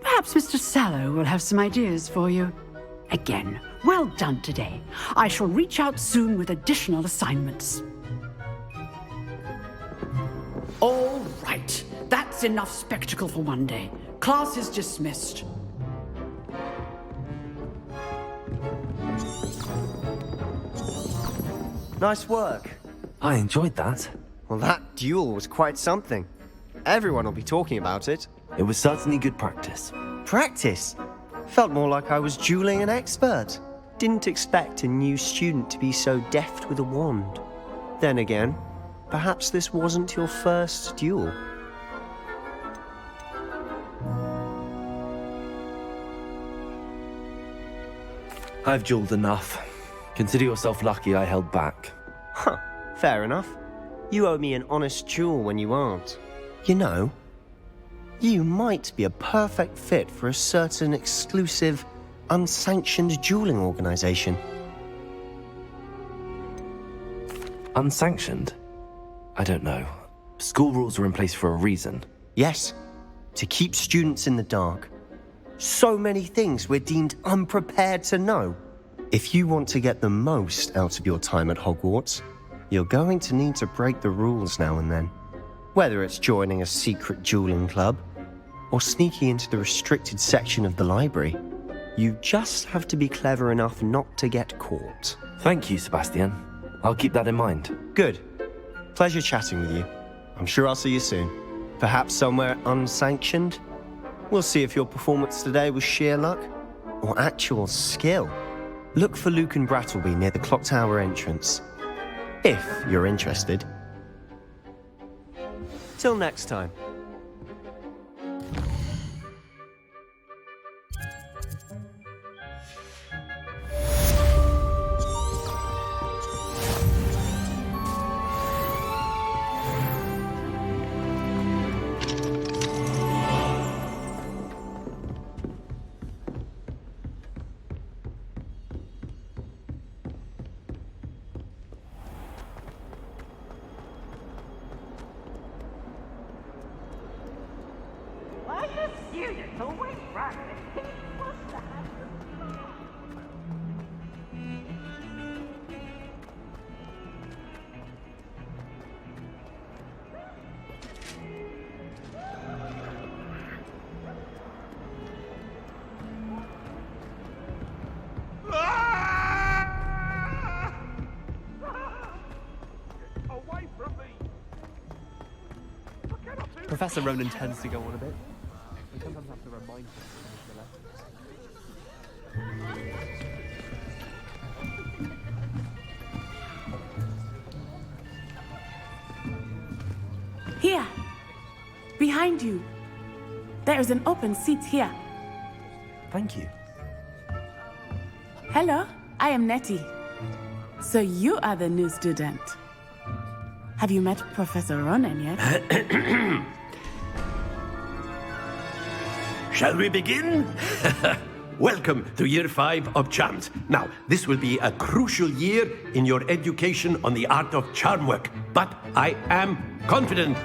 Perhaps Mr. Sallow will have some ideas for you. Again, well done today. I shall reach out soon with additional assignments. All right. That's enough spectacle for one day. Class is dismissed. Nice work. I enjoyed that. Well, that duel was quite something. Everyone will be talking about it. It was certainly good practice. Practice? Felt more like I was dueling an expert. Didn't expect a new student to be so deft with a wand. Then again, perhaps this wasn't your first duel. I've dueled enough. Consider yourself lucky I held back. Huh, fair enough. You owe me an honest duel when you aren't. You know, you might be a perfect fit for a certain exclusive, unsanctioned dueling organization. Unsanctioned? I don't know. School rules are in place for a reason. Yes, to keep students in the dark. So many things we're deemed unprepared to know. If you want to get the most out of your time at Hogwarts, you're going to need to break the rules now and then. Whether it's joining a secret dueling club, or sneaking into the restricted section of the library, you just have to be clever enough not to get caught. Thank you, Sebastian. I'll keep that in mind. Good. Pleasure chatting with you. I'm sure I'll see you soon. Perhaps somewhere unsanctioned? We'll see if your performance today was sheer luck or actual skill. Look for Luke and Brattleby near the clock tower entrance, if you're interested. Till next time. Professor Ronan tends to go on a bit. We sometimes have to remind him. Here! Behind you! There is an open seat here. Thank you. Hello, I am Nettie. So you are the new student. Have you met Professor Ronan yet? Shall we begin? Welcome to Year 5 of Charms. Now, this will be a crucial year in your education on the art of charm work. But I am confident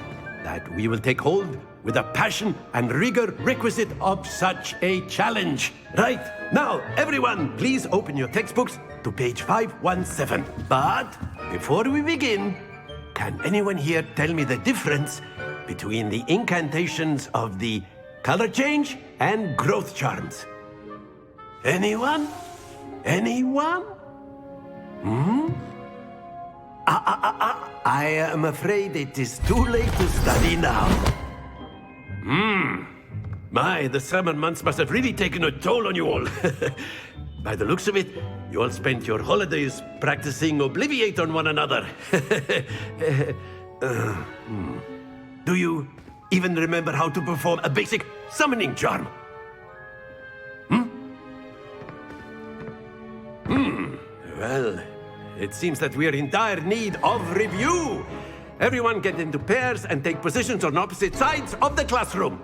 that we will take hold with the passion and rigor requisite of such a challenge. Right, now, everyone, please open your textbooks to page 517. But before we begin, can anyone here tell me the difference between the incantations of the color change and growth charms? Anyone? Anyone? I am afraid it is too late to study now. My, the summer months must have really taken a toll on you all. By the looks of it, you all spent your holidays practicing Obliviate on one another. Do you even remember how to perform a basic summoning charm? Well, it seems that we are in dire need of review. Everyone get into pairs and take positions on opposite sides of the classroom.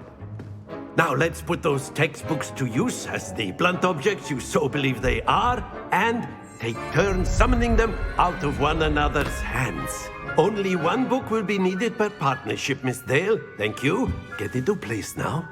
Now let's put those textbooks to use as the blunt objects you so believe they are, and take turns summoning them out of one another's hands. Only one book will be needed per partnership, Miss Dale. Thank you. Get into place now.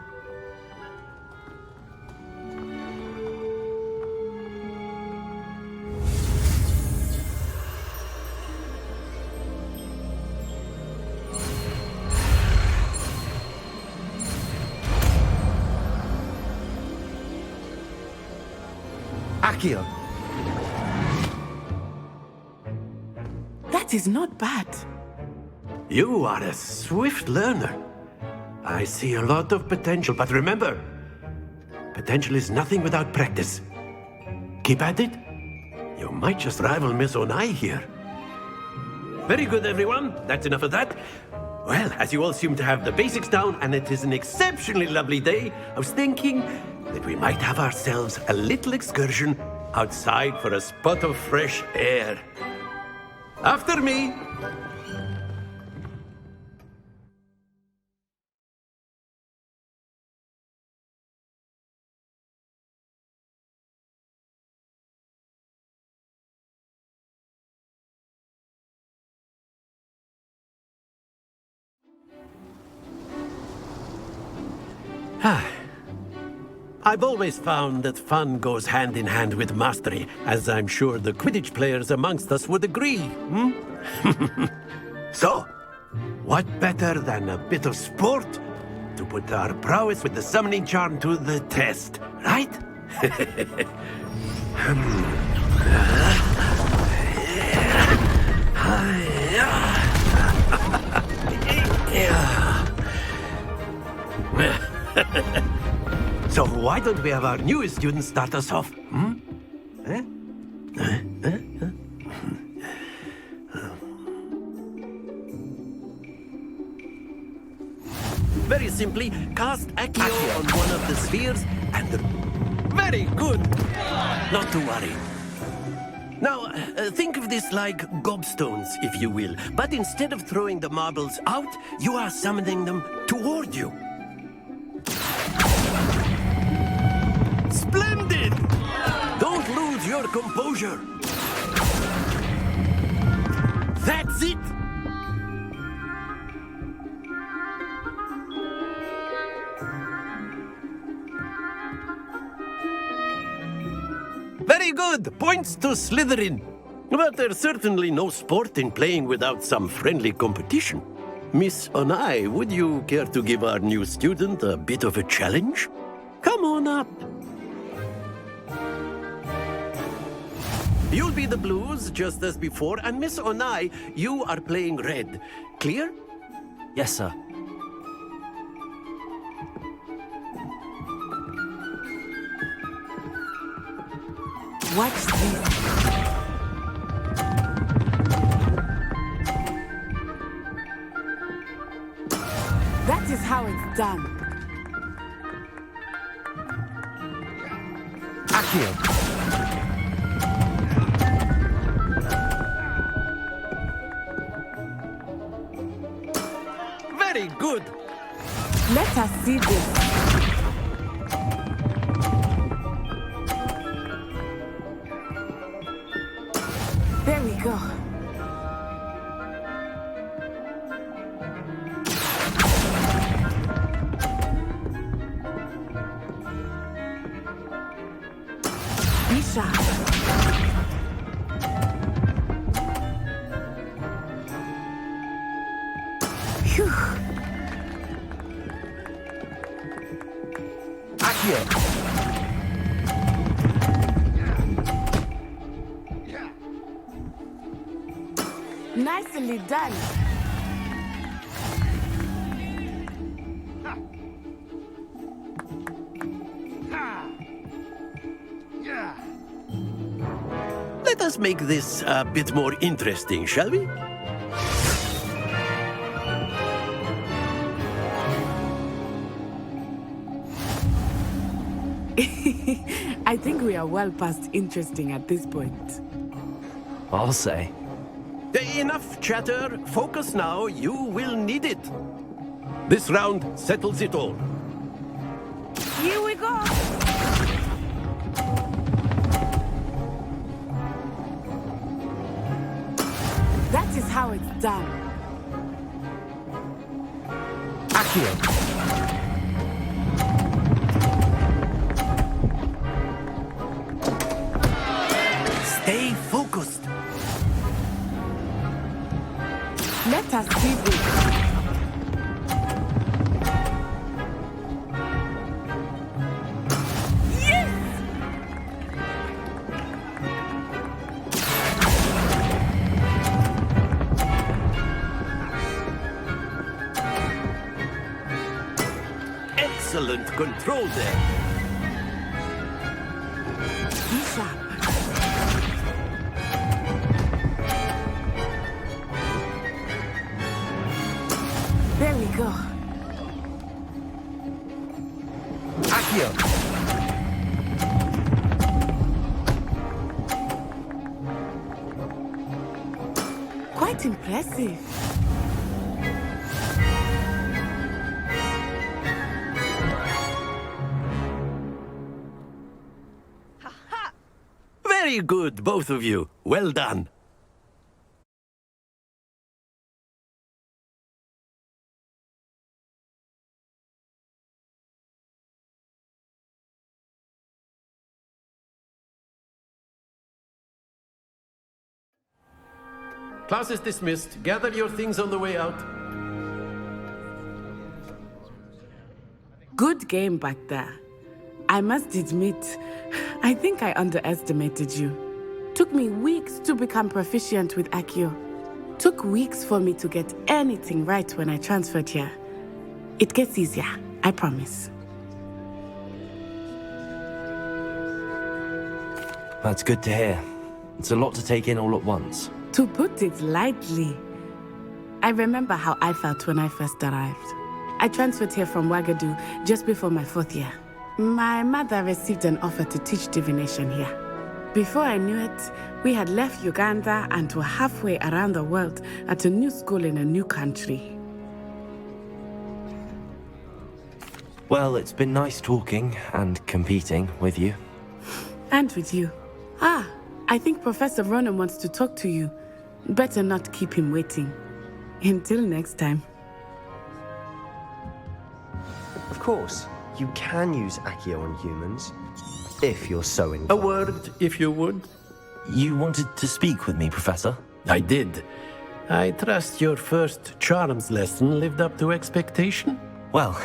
Akio. That is not bad. You are a swift learner. I see a lot of potential, but remember, potential is nothing without practice. Keep at it. You might just rival Miss Onai here. Very good, everyone. That's enough of that. Well, as you all seem to have the basics down, and it is an exceptionally lovely day, I was thinking that we might have ourselves a little excursion outside for a spot of fresh air. After me. I've always found that fun goes hand in hand with mastery, as I'm sure the Quidditch players amongst us would agree, So, what better than a bit of sport to put our prowess with the summoning charm to the test, right? So why don't we have our newest student start us off? Very simply, cast Accio on one of the spheres and... Very good! Not to worry. Now, think of this like gobstones, if you will. But instead of throwing the marbles out, you are summoning them toward you. Splendid! Don't lose your composure. That's it! Very good! Points to Slytherin. But there's certainly no sport in playing without some friendly competition. Miss Onai, would you care to give our new student a bit of a challenge? Come on up. You'll be the blues, just as before, and Miss Onai, you are playing red. Clear? Yes, sir. Watch this. That is how it's done. Accio. Very good. Let us see this. There we go. Be sharp. Phew. Accio. Nicely done. Let us make this a bit more interesting, shall we? I think we are well past interesting at this point. I'll say. Enough chatter. Focus now. You will need it. This round settles it all. Here we go. That is how it's done. Accio. Stay focused. Let us see this. Yes! Excellent control there. Be sharp. There we go. Accio. Quite impressive. Very good, both of you. Well done. Class is dismissed. Gather your things on the way out. Good game back there. I must admit, I think I underestimated you. Took me weeks to become proficient with Accio. Took weeks for me to get anything right when I transferred here. It gets easier, I promise. That's good to hear. It's a lot to take in all at once. To put it lightly, I remember how I felt when I first arrived. I transferred here from Wagadu just before my 4th year. My mother received an offer to teach divination here. Before I knew it, we had left Uganda and were halfway around the world at a new school in a new country. Well, it's been nice talking and competing with you. And with you. Ah, I think Professor Ronan wants to talk to you. Better not keep him waiting. Until next time. Of course, you can use Accio on humans, if you're so inclined. A word, if you would. You wanted to speak with me, Professor? I did. I trust your first charms lesson lived up to expectation? Well,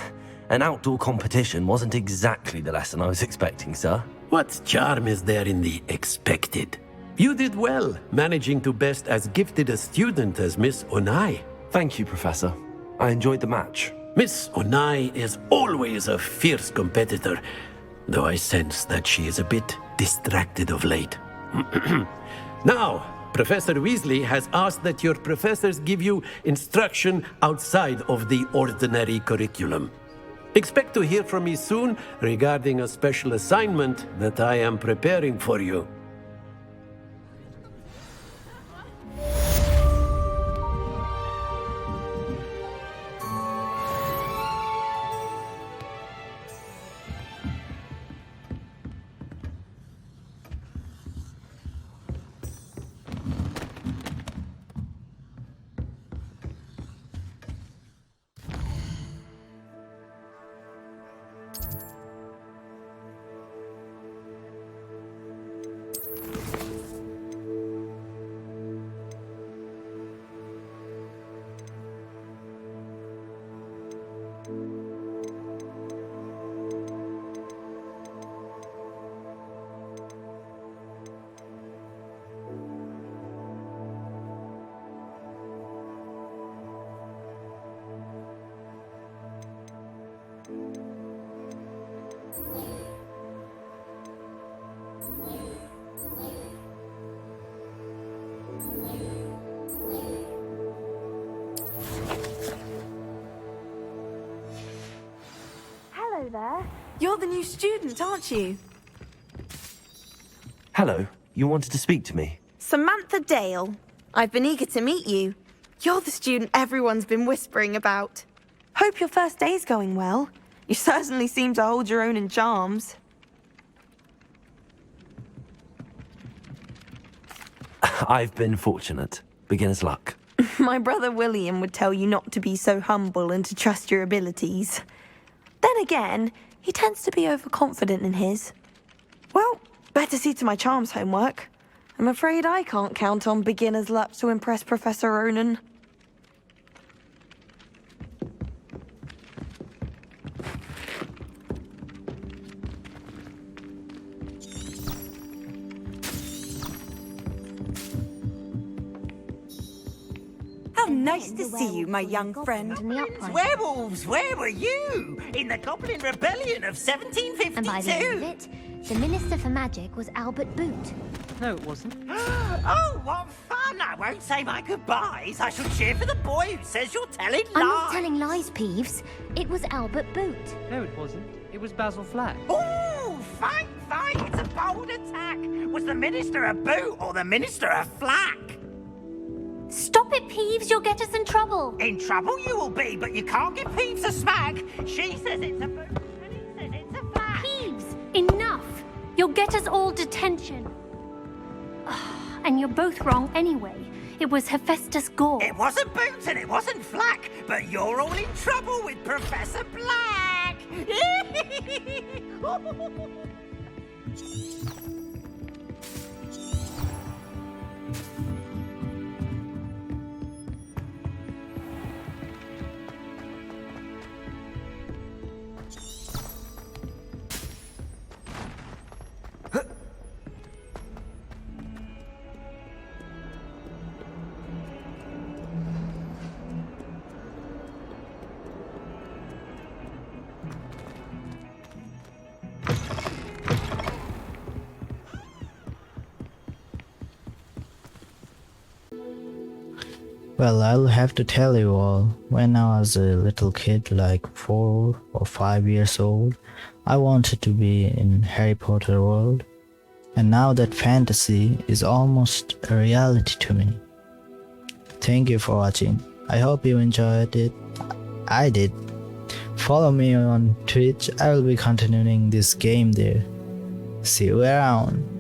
an outdoor competition wasn't exactly the lesson I was expecting, sir. What charm is there in the expected? You did well, managing to best as gifted a student as Miss Onai. Thank you, Professor. I enjoyed the match. Miss Onai is always a fierce competitor, though I sense that she is a bit distracted of late. Now, Professor Weasley has asked that your professors give you instruction outside of the ordinary curriculum. Expect to hear from me soon regarding a special assignment that I am preparing for you. Hello there. You're the new student, aren't you? Hello, you wanted to speak to me? Samantha Dale. I've been eager to meet you. You're the student everyone's been whispering about. Hope your first day's going well. You certainly seem to hold your own in charms. I've been fortunate. Beginner's luck. My brother William would tell you not to be so humble and to trust your abilities. Then again, he tends to be overconfident in his. Well, better see to my charms homework. I'm afraid I can't count on beginner's luck to impress Professor Ronan. How nice to see you, my young friend. Werewolves, where were you? In the Goblin Rebellion of 1752? And by the end of it, the Minister for Magic was Albert Boot. No, it wasn't. Oh, what fun! I won't say my goodbyes. I shall cheer for the boy who says you're telling lies. I'm not telling lies, Peeves. It was Albert Boot. No, it wasn't. It was Basil Flack. Oh, fight! It's a bold attack. Was the Minister a boot or the Minister a flack? Stop it, Peeves. You'll get us in trouble. In trouble you will be, but you can't give Peeves a smack. She says it's a boot and he says it's a flack. Peeves, enough. You'll get us all detention. And you're both wrong anyway. It was Hephaestus Gore. It wasn't Boots and it wasn't Flack, but you're all in trouble with Professor Black. Well, I'll have to tell you all, when I was a little kid, like 4 or 5 years old, I wanted to be in Harry Potter world, and now that fantasy is almost a reality to me. Thank you for watching. I hope you enjoyed it. I did. Follow me on Twitch. I will be continuing this game there. See you around.